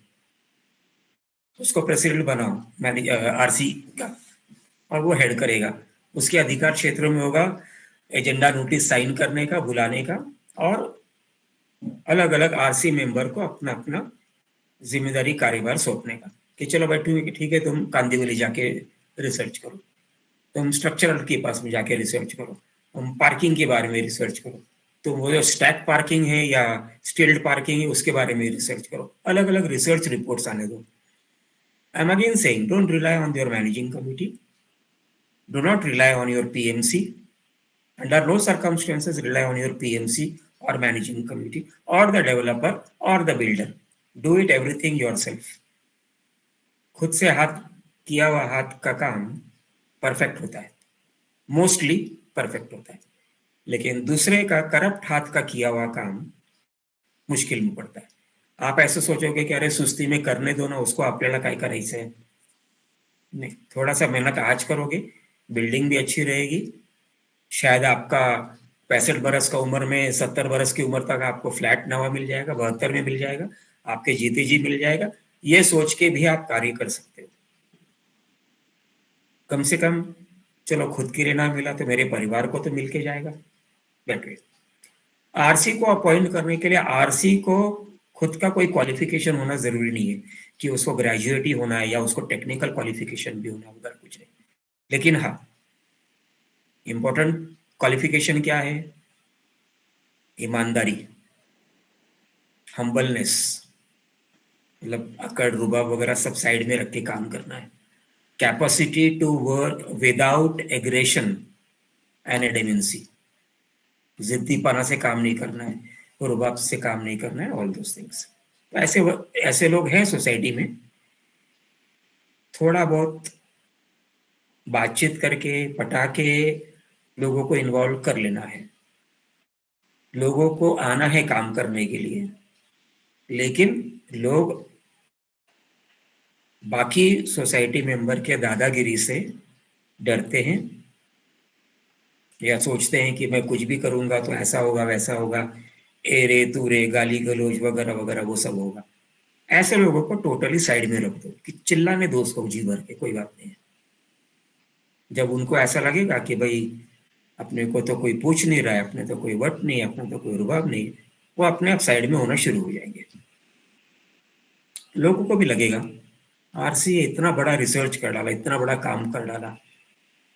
A: उसको प्रेसिडेंट बनाओ आरसी का, और वो हेड करेगा। उसके अधिकार क्षेत्रों में होगा एजेंडा नोटिस साइन करने का, बुलाने का, और अलग अलग आरसी मेंबर को अपना अपना जिम्मेदारी कार्यभार सौंपने का, कि चलो बैठे कि ठीक है तुम कांदिवली जाके रिसर्च करो, तुम स्ट्रक्चरल के पास में जाके रिसर्च करो, तुम पार्किंग के बारे में रिसर्च करो, तो वो जो स्टैक पार्किंग है या स्टिल्ड पार्किंग है उसके बारे में रिसर्च करो। अलग अलग रिसर्च रिपोर्ट्स आने दो। I am again saying, don't rely on your managing committee, do not rely on your PMC. Under no circumstances rely on your PMC or managing committee or the developer or the builder. Do it everything yourself. खुद से हाथ किया हुआ हाथ का काम परफेक्ट होता है, मोस्टली परफेक्ट होता है, लेकिन दूसरे का करप्ट हाथ का किया हुआ काम मुश्किल में पड़ता है। आप ऐसे सोचोगे कि अरे सुस्ती में करने दो ना उसको, आपल्याला काय करायचं है। नहीं, थोड़ा सा मेहनत आज करोगे, बिल्डिंग भी अच्छी रहेगी, शायद आपका 65 बरस का उम्र में 70 बरस की उम्र तक आपको फ्लैट नवा मिल जाएगा, 72 में मिल जाएगा, आपके जीते जी मिल जाएगा। ये सोच के भी आप कार्य कर सकते हो। कम से कम चलो खुद के लिए ना मिला तो मेरे परिवार को तो मिल के जाएगा। बेटर। आरसी को अपॉइंट करने के लिए आरसी को खुद का कोई क्वालिफिकेशन होना जरूरी नहीं है कि उसको ग्रेजुएट ही होना है या उसको टेक्निकल क्वालिफिकेशन भी होना है, उधर कुछ नहीं। लेकिन हाँ, इंपॉर्टेंट क्वालिफिकेशन क्या है? ईमानदारी, हम्बलनेस, मतलब अकड़ रुबाब वगैरह सब साइड में रख के काम करना है। Capacity to work without aggression and adamancy, जिद्दीपना से काम नहीं करना है, रुबाब से काम नहीं करना है, ऑल दोस थिंग्स। ऐसे ऐसे लोग हैं सोसाइटी में, थोड़ा बहुत बातचीत करके पटा के लोगों को इन्वॉल्व कर लेना है। लोगों को आना है काम करने के लिए, लेकिन लोग बाकी सोसाइटी मेंबर के दादागिरी से डरते हैं या सोचते हैं कि मैं कुछ भी करूंगा तो ऐसा होगा वैसा होगा, ए रे तू रे, गाली गलौज वगैरह वगैरह वो सब होगा। ऐसे लोगों को टोटली साइड में रख दो कि चिल्लाने दो उसको जी भर के, कोई बात नहीं है। जब उनको ऐसा लगेगा कि भाई अपने को तो कोई पूछ नहीं रहा है, अपने तो कोई वट नहीं है, अपने तो कोई रुबाब नहीं है, वो अपने आप साइड में होना शुरू हो जाएंगे। लोगों को भी लगेगा आरसी इतना बड़ा रिसर्च कर डाला, इतना बड़ा काम कर डाला,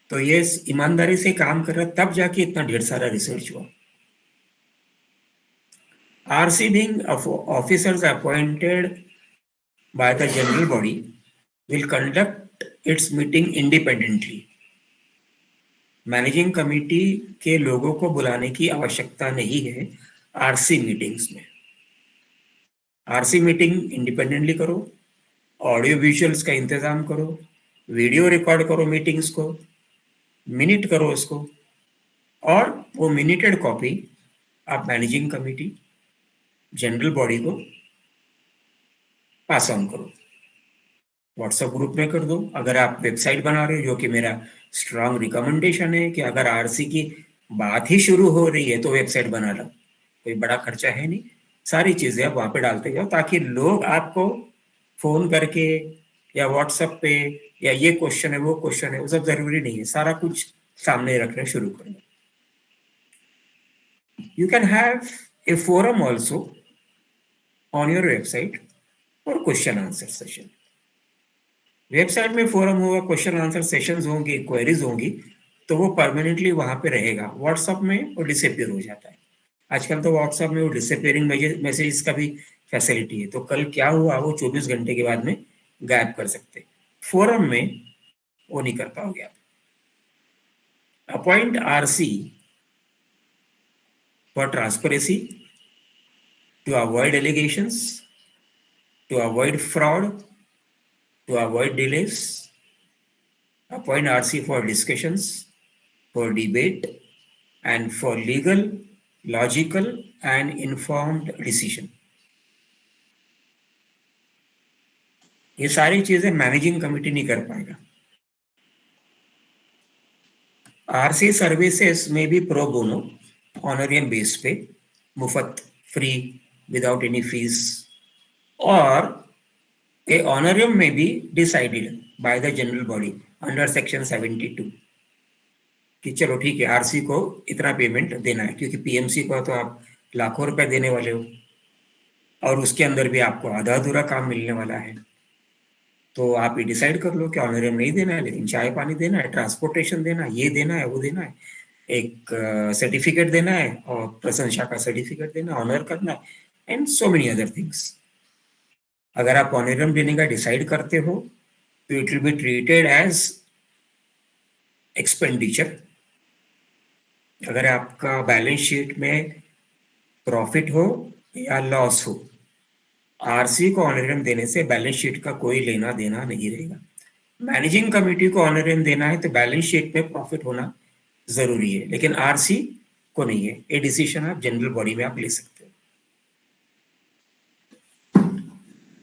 A: तो ये ईमानदारी से काम कर रहा, तब जाके इतना ढेर सारा रिसर्च हुआ। RC being officers appointed by the general body will conduct its meeting independently. Managing committee के लोगों को बुलाने की आवश्यकता नहीं है आरसी मीटिंग्स में। आरसी मीटिंग इंडिपेंडेंटली करो, ऑडियो विजुअल्स का इंतजाम करो, वीडियो रिकॉर्ड करो मीटिंग्स को, मिनट करो उसको, और वो मिनिटेड कॉपी आप मैनेजिंग कमेटी जनरल बॉडी को पास ऑन करो, व्हाट्सएप ग्रुप में कर दो। अगर आप वेबसाइट बना रहे हो, जो कि मेरा स्ट्रांग रिकमेंडेशन है कि अगर आरसी की बात ही शुरू हो रही है तो वेबसाइट बना लो, कोई बड़ा खर्चा है नहीं, सारी चीजें आप वहां पे डालते जाओ ताकि लोग आपको फोन करके या व्हाट्सएप पे या ये क्वेश्चन है वो क्वेश्चन है, वो सब जरूरी नहीं है, सारा कुछ सामने रखना शुरू कर दो। You can have a forum also on your website for question answer session. Website में फोरम होगा, क्वेश्चन आंसर सेशंस होंगे, क्वेरीज होंगी, तो वो परमानेंटली वहां पे रहेगा। व्हाट्सएप में वो डिसअपीयर हो जाता है। आजकल तो व्हाट्सएप में वो डिसअपीयरिंग मैसेजेस का भी फैसिलिटी है, तो कल क्या हुआ वो 24 घंटे के बाद में गायब कर सकते। फोरम में वो नहीं कर पाओगे आप। Appoint RC for transparency, to avoid allegations, to avoid fraud, to avoid delays. Appoint RC for discussions, for debate, and for legal, logical, and informed decision. ये सारी चीजें मैनेजिंग कमिटी नहीं कर पाएगा. RC services may be pro bono, honorarium base पे, मुफ्त, free, without any fees, or a honorarium may be decided by the general body under section 72 कि चलो ठीक है आरसी को इतना पेमेंट देना है, क्योंकि पीएमसी को तो आप लाखों रुपए देने वाले हो और उसके अंदर भी आपको आधा अधूरा काम मिलने वाला है. तो आप ये डिसाइड कर लो कि ऑनरेरियम नहीं देना है, लेकिन चाय पानी देना है, ट्रांसपोर्टेशन देना है, ये देना है, वो देना है, एक सर्टिफिकेट देना है और प्रशंसा का सर्टिफिकेट देना, ऑनर करना है, and so many other things. अगर आप ऑनरेरियम देने का डिसाइड करते हो तो it will be treated as expenditure. अगर आपका बैलेंस शीट में प्रॉफिट हो या लॉस हो, आरसी को ऑनरेरियम देने से बैलेंस शीट का कोई लेना देना नहीं रहेगा. मैनेजिंग कमेटी को ऑनरेरियम देना है तो बैलेंस शीट में प्रॉफिट होना जरूरी है, लेकिन आरसी को नहीं है. ये डिसीजन आप जनरल बॉडी में आप ले सकते हो.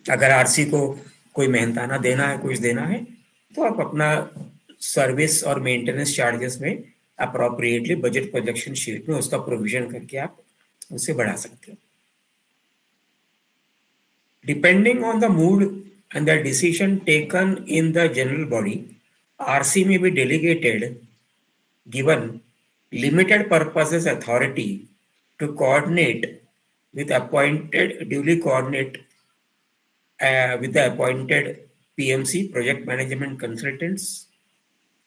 A: अगर आरसी को कोई मेहनताना देना है, कुछ देना है, तो आप अपना सर्विस और मेंटेनेंस चार्जेस में अप्रोप्रिएटली बजट प्रोजेक्शन शीट में उसका प्रोविजन करके आप उसे बढ़ा सकते हो. Depending on the mood and the decision taken in the general body, RC may be delegated, given limited purposes authority to coordinate with duly coordinate with the appointed PMC, project management consultants,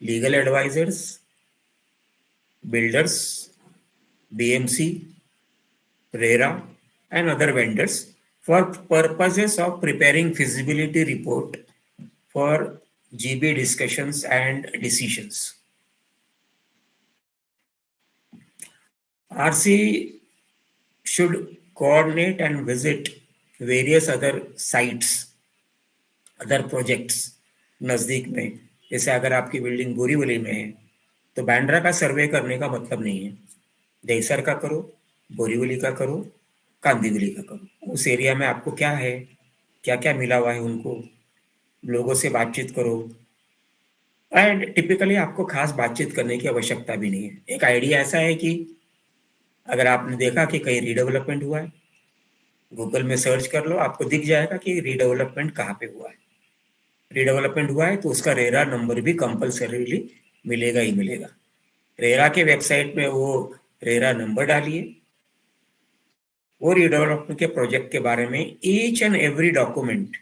A: legal advisors, builders, BMC, RERA, and other vendors for purposes of preparing feasibility report for GB discussions and decisions. RC should coordinate and visit various other sites, other projects नजदीक में. जैसे अगर आपकी बिल्डिंग बोरीवली में है तो बांद्रा का सर्वे करने का मतलब नहीं है. दहीसर का करो, बोरीवली का करो, कांदिवली का करो. उस एरिया में आपको क्या है, क्या क्या मिला हुआ है, उनको लोगों से बातचीत करो. एंड टिपिकली आपको खास बातचीत करने की आवश्यकता भी नहीं है. एक आइडिया ऐसा है कि अगर आपने देखा कि कहीं रीडेवलपमेंट हुआ है, गूगल में सर्च कर लो, आपको दिख जाएगा कि रीडेवलपमेंट कहाँ पे हुआ है. रीडेवलपमेंट हुआ है तो उसका रेरा नंबर भी कंपल्सरीली मिलेगा ही मिलेगा. रेरा के वेबसाइट में वो रेरा नंबर डालिए. वो रीडेवलपमेंट के प्रोजेक्ट के बारे में ईच एंड एवरी डॉक्यूमेंट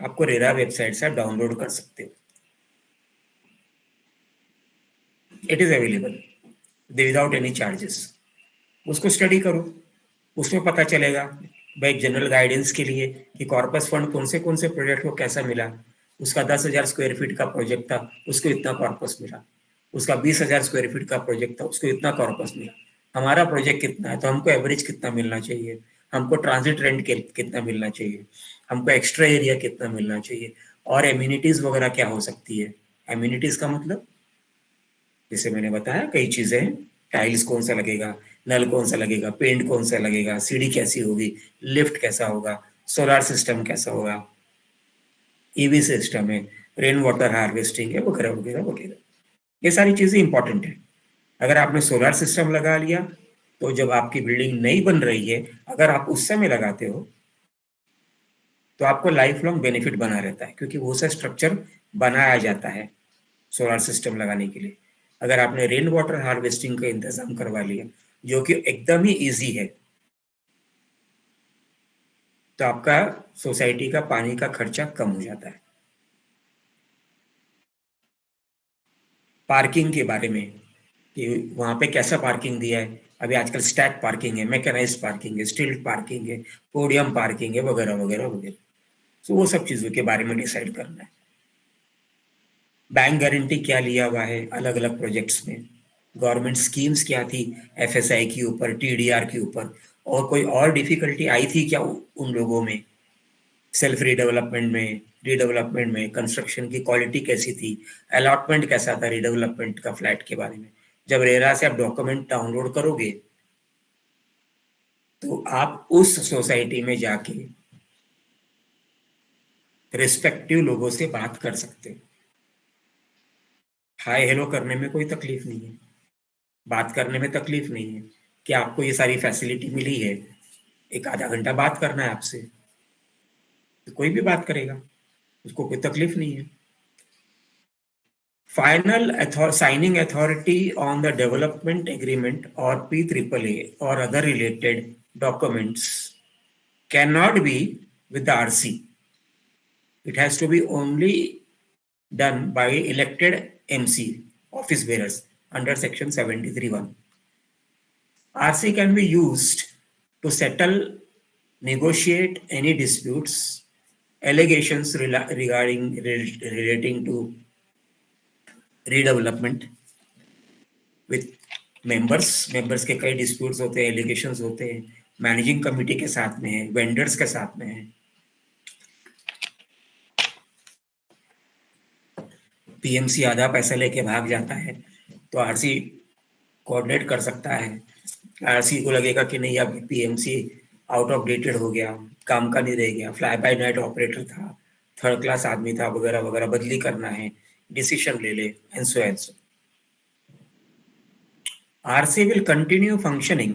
A: आपको रेरा वेबसाइट से डाउनलोड कर सकते हो. It is available without any charges. उसको स्टडी करो, उसमें पता चलेगा भाई जनरल गाइडेंस के लिए कि कॉर्पस फंड कौन से प्रोजेक्ट को कैसा मिला. उसका 10,000 स्क्वायर फीट का प्रोजेक्ट था, उसको इतना कॉर्पस मिला. उसका 20,000 स्क्वायर फीट का प्रोजेक्ट था, उसको इतना कॉर्पस मिला. हमारा प्रोजेक्ट कितना है तो हमको एवरेज कितना मिलना चाहिए, हमको ट्रांजिट रेंट कितना मिलना चाहिए, हमको एक्स्ट्रा एरिया कितना मिलना चाहिए, और एम्यूनिटीज वगैरह क्या हो सकती है. एम्यूनिटीज का मतलब जैसे मैंने बताया कई चीजें हैं. टाइल्स कौन सा लगेगा, नल कौन सा लगेगा, पेंट कौन सा लगेगा, सीढ़ी कैसी होगी, लिफ्ट कैसा होगा, सोलर सिस्टम कैसा होगा, ईवी सिस्टम है, रेन वाटर हार्वेस्टिंग है, वगैरह वगैरह वगैरह. ये सारी चीजें इंपॉर्टेंट है. अगर आपने सोलर सिस्टम लगा लिया तो जब आपकी बिल्डिंग नई बन रही है, अगर आप उस समय लगाते हो तो आपको लाइफ लॉन्ग बेनिफिट बना रहता है, क्योंकि वो सा स्ट्रक्चर बनाया जाता है सोलर सिस्टम लगाने के लिए. अगर आपने रेन वाटर हार्वेस्टिंग का इंतजाम करवा लिया जो कि एकदम ही इजी है, तो आपका सोसाइटी का पानी का खर्चा कम हो जाता है. पार्किंग के बारे में कि वहां पे कैसा पार्किंग दिया है. अभी आजकल स्टैक पार्किंग है, मैकेनाइज्ड पार्किंग है, स्टिल्ट पार्किंग है, पोडियम पार्किंग है, वगैरह वगैरह वगैरह. तो वो सब चीजों के बारे में डिसाइड करना है. बैंक गारंटी क्या लिया हुआ है अलग अलग प्रोजेक्ट्स में, गवर्नमेंट स्कीम्स क्या थी एफएसआई के ऊपर, टीडीआर के ऊपर, और कोई और डिफिकल्टी आई थी क्या उन लोगों में, सेल्फ रीडेवलपमेंट में, रीडेवलपमेंट में, कंस्ट्रक्शन की क्वालिटी कैसी थी, अलॉटमेंट कैसा था रीडेवलपमेंट का फ्लैट के बारे में। जब रेरा से आप डॉक्यूमेंट डाउनलोड करोगे तो आप उस सोसाइटी में जाके रिस्पेक्टिव लोगों से बात कर सकते हो। हाय हेलो करने में कोई तकलीफ नहीं है, बात करने में तकलीफ नहीं है कि आपको ये सारी फैसिलिटी मिली है, एक आधा घंटा बात करना है आपसे तो कोई भी बात करेगा, उसको कोई तकलीफ नहीं है। Final signing authority on the development agreement or PAAA or other related documents cannot be with the RC. It has to be only done by elected MC, office bearers, under section 73(1). RC can be used to settle, negotiate any disputes, allegations relating to redevelopment with members के कई disputes होते हैं, allegations होते हैं, मैनेजिंग कमिटी के साथ में है, वेंडर्स के साथ में है। पीएमसी आधा पैसा लेके भाग जाता है तो आरसी कोऑर्डिनेट कर सकता है। आरसी को लगेगा कि नहीं अब पीएमसी आउट ऑफ डेटेड हो गया, काम का नहीं रह गया, फ्लाई बाय नाइट ऑपरेटर था, थर्ड क्लास आदमी था वगैरह वगैरह, बदली करना है, डिसीजन ले ले and so and so. RC will continue functioning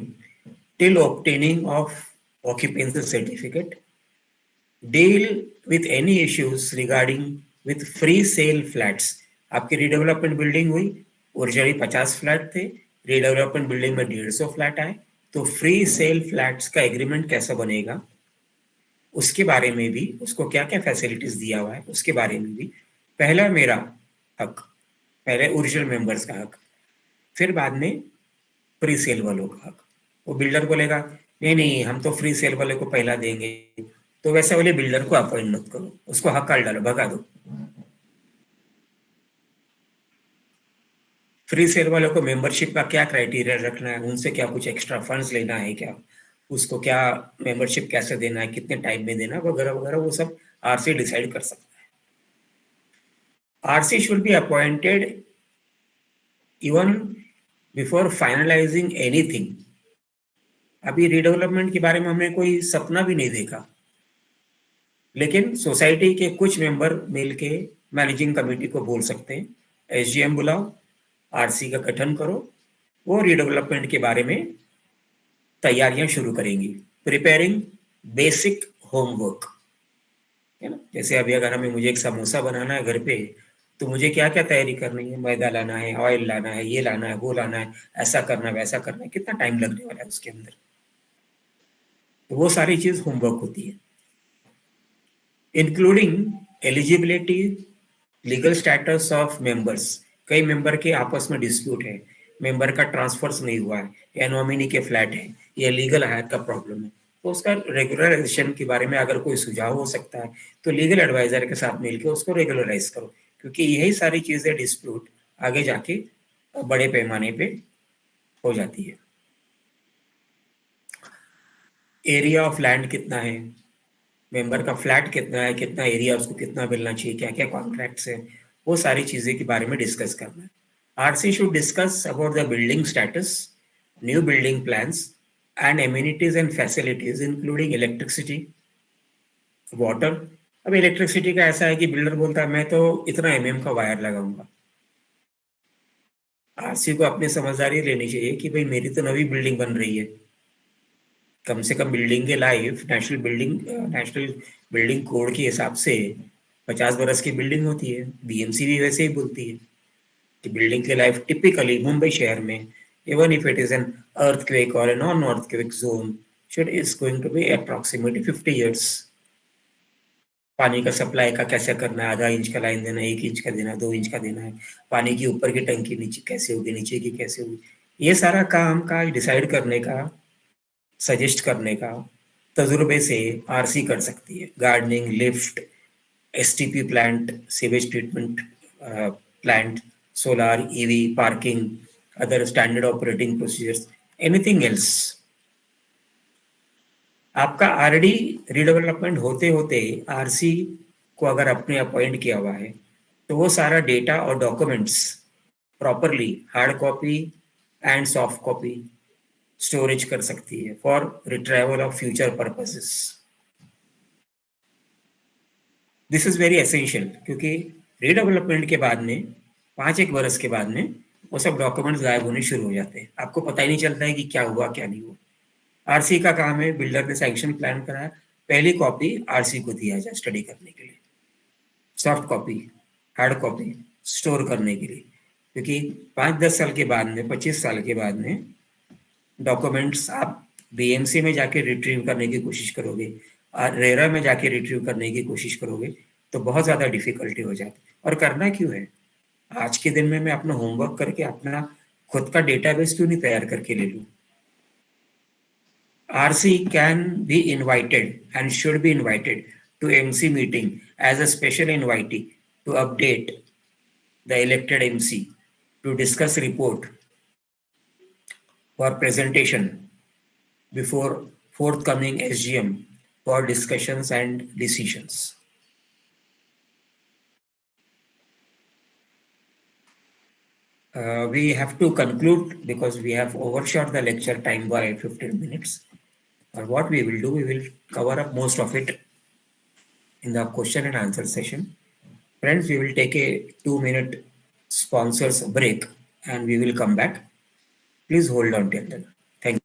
A: till obtaining of occupancy certificate, deal with any issues regarding with free sale flats. आपकी redevelopment building हुई, ओरिजिनली 50 फ्लैट थे, redevelopment building में 150 फ्लैट आए, तो फ्री सेल फ्लैट्स का एग्रीमेंट कैसा बनेगा उसके बारे में भी, उसको क्या क्या फैसिलिटीज दिया हुआ है उसके बारे में भी, पहला मेरा हक, पहले ओरिजिनल मेंबर्स का हक, फिर बाद में फ्री सेल वालों का हक। वो बिल्डर बोलेगा नहीं नहीं हम तो फ्री सेल वाले को पहला देंगे, तो वैसे वाले बिल्डर को अपॉइंट मत करो, उसको हकाल डालो, भगा दो। फ्री सेल वालों को मेंबरशिप का क्या क्राइटेरिया रखना है, उनसे क्या कुछ एक्स्ट्रा फंड्स लेना है क्या, उसको क्या मेंबरशिप कैसे देना है, कितने टाइम में देना वगैरह वगैरह, वो सब आरसी डिसाइड कर सकता है। RC should be appointed even before finalising anything. अभी रीडेवलपमेंट के बारे में हमने कोई सपना भी नहीं देखा, लेकिन सोसाइटी के कुछ मेंबर मिलके मैनेजिंग कमेटी को बोल सकते हैं एसजीएम बुलाओ, आरसी का गठन करो, वो रीडेवलपमेंट के बारे में तैयारियां शुरू करेंगी, प्रिपेयरिंग बेसिक होमवर्क, है ना। जैसे अभी अगर मुझे एक समोसा बनाना है घर पे, तो मुझे क्या क्या तैयारी करनी है, मैदा लाना है, ऑयल लाना है, ये लाना है, वो लाना है, ऐसा करना है, वैसा करना है, कितना टाइम लगने वाला है उसके अंदर, तो वो सारी चीज होमवर्क होती है। Including eligibility, legal status of members, कई मेंबर के आपस में डिस्प्यूट है, मेंबर का ट्रांसफर्स नहीं हुआ है या नॉमिनी के फ्लैट है या लीगल हायर का प्रॉब्लम है, तो उसका रेगुलराइजेशन के बारे में अगर कोई सुझाव हो सकता है तो लीगल एडवाइजर के साथ मिलकर उसको रेगुलराइज करो, क्योंकि यही सारी चीजें डिस्प्यूट आगे जाके बड़े पैमाने पे हो जाती है। एरिया ऑफ लैंड कितना है, मेंबर का फ्लैट कितना है, कितना एरिया उसको कितना मिलना चाहिए, क्या क्या कॉन्ट्रैक्ट्स है, वो सारी चीजें के बारे में डिस्कस करना है। RC should discuss about the building status, new building plans and amenities and facilities including electricity, water. अब इलेक्ट्रिसिटी का ऐसा है कि बिल्डर बोलता है मैं तो इतना एमएम का वायर लगाऊंगा, आरसी को अपनी समझदारी लेनी चाहिए कि भाई मेरी तो नवी बिल्डिंग बन रही है, कम से कम बिल्डिंग के लाइफ नेशनल बिल्डिंग कोड के हिसाब से 50 बरस की बिल्डिंग होती है, बीएमसी भी वैसे ही बोलती है कि बिल्डिंग की लाइफ टिपिकली मुंबई शहर में, even if it is an earthquake or a non earthquake zone, should is going to be approximately 50 years। पानी का सप्लाई का कैसे करना है, आधा इंच का लाइन देना है, 1 इंच का देना है, 2 इंच का देना है, पानी की ऊपर की टंकी नीचे कैसे होगी, नीचे की कैसे होगी, ये सारा काम का डिसाइड करने का, सजेस्ट करने का तजुर्बे से आरसी कर सकती है। Gardening, lift, STP plant, sewage treatment plant, solar, EV, parking, other standard operating procedures, anything else. आपका आरडी रीडेवलपमेंट होते होते आरसी को अगर अपने अपॉइंट किया हुआ है तो वो सारा डेटा और documents properly hard copy and soft copy storage कर सकती है for retrieval of future purposes. This is very essential क्योंकि रीडेवलपमेंट के बाद में 5-1 बरस के बाद में वो सब डॉक्यूमेंट्स गायब होने शुरू हो जाते हैं, आपको पता ही नहीं चलता है कि क्या हुआ क्या नहीं हुआ। आरसी का काम है, बिल्डर ने सैंक्शन प्लान कराया, पहली कॉपी आरसी को दिया जाए स्टडी करने के लिए, soft copy hard copy store करने के लिए, क्योंकि 5-10 साल के बाद में 25 साल के बाद में डॉक्यूमेंट्स आप बीएमसी में जाके रिट्रीव करने की कोशिश करोगे और रेरा में जाके रिट्रीव करने की कोशिश करोगे तो बहुत ज़्यादा डिफिकल्टी हो जाती है। और करना क्यों है? आज के दिन में मैं अपना होमवर्क करके अपना खुद का डेटाबेस क्यों नहीं तैयार करके ले लूँ? RC can be invited and should be invited to MC meeting as a special invitee to update the elected MC to discuss report for presentation before forthcoming SGM for discussions and decisions. We have to conclude because we have overshot the lecture time by 15 minutes. Or what we will do, we will cover up most of it in the question and answer session. Friends, we will take a 2-minute sponsors break and we will come back. Please hold on till then. Thank you.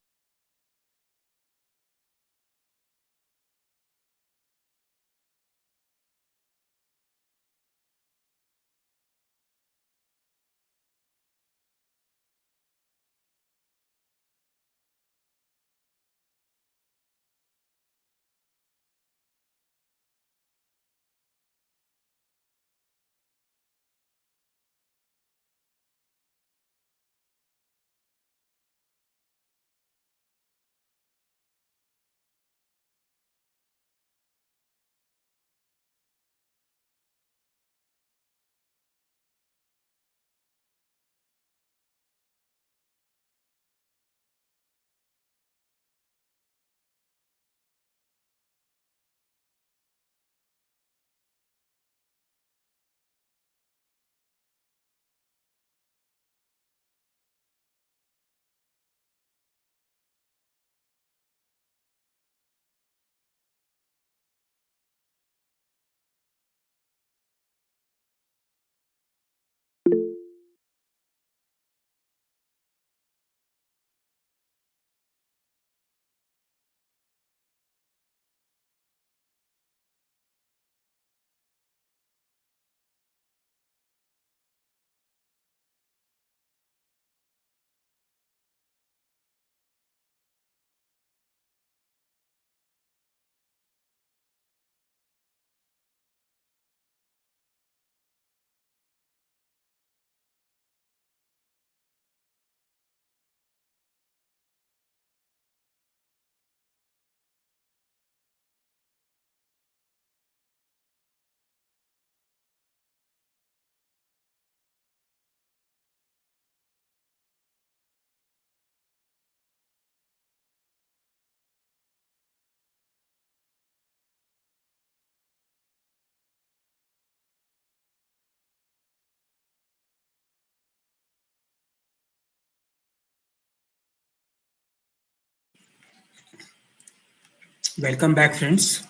A: Welcome back, friends.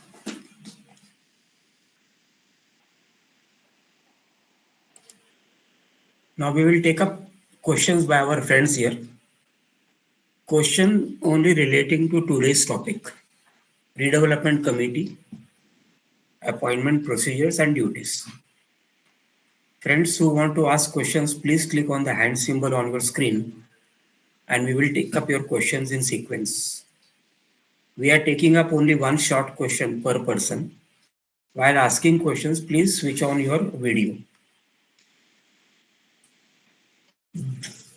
A: Now we will take up questions by our friends here. Question only relating to today's topic, redevelopment committee, appointment procedures and duties. Friends who want to ask questions, please click on the hand symbol on your screen and we will take up your questions in sequence. We are taking up only one short question per person. While asking questions, please switch on your video.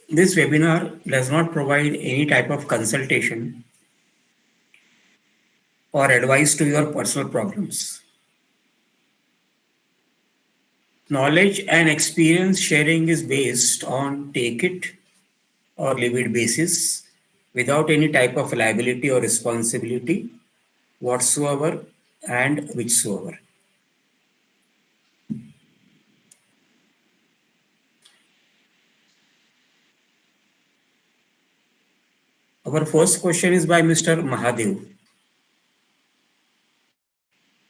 A: This webinar does not provide any type of consultation or advice to your personal problems. Knowledge and experience sharing is based on take it or leave it basis without any type of liability or responsibility whatsoever and whichsoever. Our first question is by Mr. Mahadev.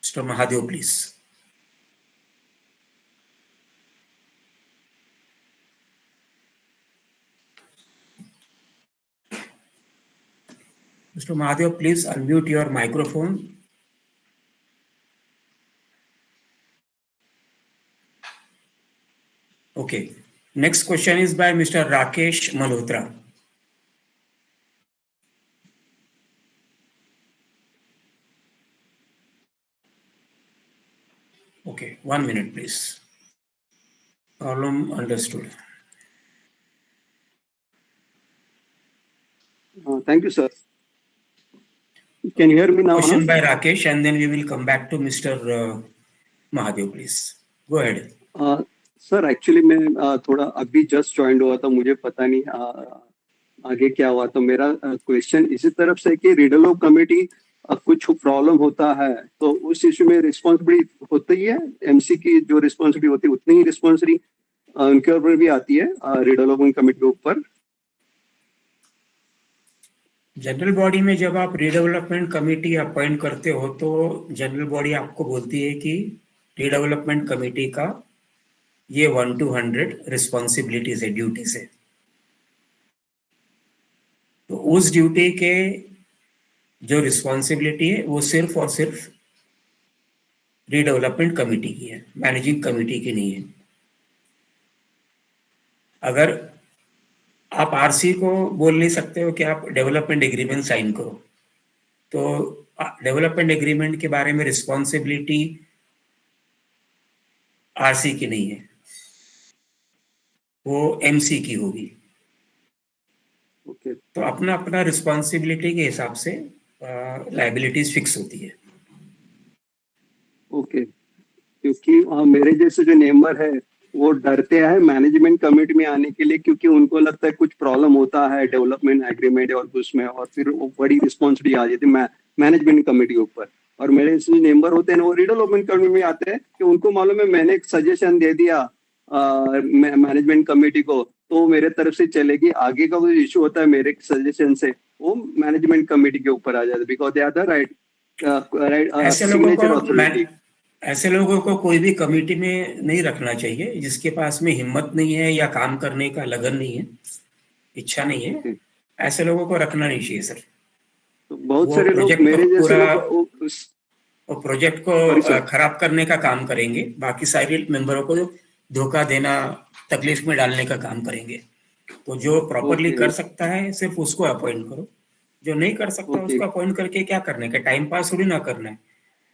A: Mr. Mahadev, please. Mr. Mahadev, please unmute your microphone. Okay. Next question is by Mr. Rakesh Malhotra. Okay, 1 minute, please. Problem understood.
B: Thank you, sir. Can you hear me now?
A: Question by Rakesh, and then we will come back to Mr. Mahadev, please. Go ahead.
B: Sir actually मैं थोड़ा अभी जस्ट ज्वाइन हुआ था, मुझे पता नहीं आगे क्या हुआ। तो मेरा क्वेश्चन इसी तरफ से कि रीडल कमेटी कुछ प्रॉब्लम होता है तो उस इशू में रिस्पॉन्सिबिलिटी होती है, एमसी की जो रिस्पॉन्सिबिलिटी होती है उतनी ही रिस्पॉन्सिबिलिटी उनके ऊपर भी आती है रीडेवलपमेंट कमेटी के ऊपर।
A: जनरल बॉडी में जब आप रीडेवलपमेंट कमेटी अपॉइंट करते हो तो जनरल बॉडी आपको बोलती है कि रीडेवलपमेंट कमेटी का ये 1 to 100 रिस्पॉन्सिबिलिटीज है, ड्यूटीज है। तो उस ड्यूटी के जो रिस्पॉन्सिबिलिटी है वो सिर्फ और सिर्फ रीडेवलपमेंट कमेटी की है, मैनेजिंग कमेटी की नहीं है। अगर आप आरसी को बोल नहीं सकते हो कि आप डेवलपमेंट एग्रीमेंट साइन करो, तो डेवलपमेंट एग्रीमेंट के बारे में रिस्पॉन्सिबिलिटी आरसी की नहीं है, वो एमसी की होगी। तो अपना अपना रिस्पॉन्सिबिलिटी के हिसाब से लायबिलिटीज फिक्स होती है।
B: ओके, क्योंकि मेरे जैसे जो मेंबर है वो डरते हैं मैनेजमेंट कमेटी में आने के लिए, क्योंकि उनको लगता है कुछ प्रॉब्लम होता है डेवलपमेंट एग्रीमेंट और उसमें, और फिर वो बड़ी रिस्पॉन्सिबिलिटी आ जाती है मैनेजमेंट कमेटी के ऊपर। और मेरे जैसे मेंबर होते हैं वो रीडेवलपमेंट कमेटी में आते हैं कि उनको मालूम है मैंने एक सजेशन दे दिया मैनेजमेंट कमेटी को तो मेरे तरफ से चलेगी, आगे का जो इशू होता है मेरे सजेशन से वो मैनेजमेंट कमेटी के ऊपर आ जाता है, because they are the right signature authority.
A: ऐसे लोगों को कोई भी कमेटी में नहीं रखना चाहिए जिसके पास में हिम्मत नहीं है या काम करने का लगन नहीं है, इच्छा नहीं है। ऐसे लोगों को रखना नहीं चाहिए सर।
B: तो बहुत सारे लोग मेरे जैसे
A: लोग प्रोजेक्ट को खराब करने का काम करेंगे, बाकी सारे मेंबरों को धोखा देना, तकलीफ में डालने का काम करेंगे। तो जो प्रॉपरली कर सकता है सिर्फ उसको अपॉइंट करो, जो नहीं कर सकता उसको अपॉइंट करके क्या करने का, टाइम पास थोड़ी ना करना है।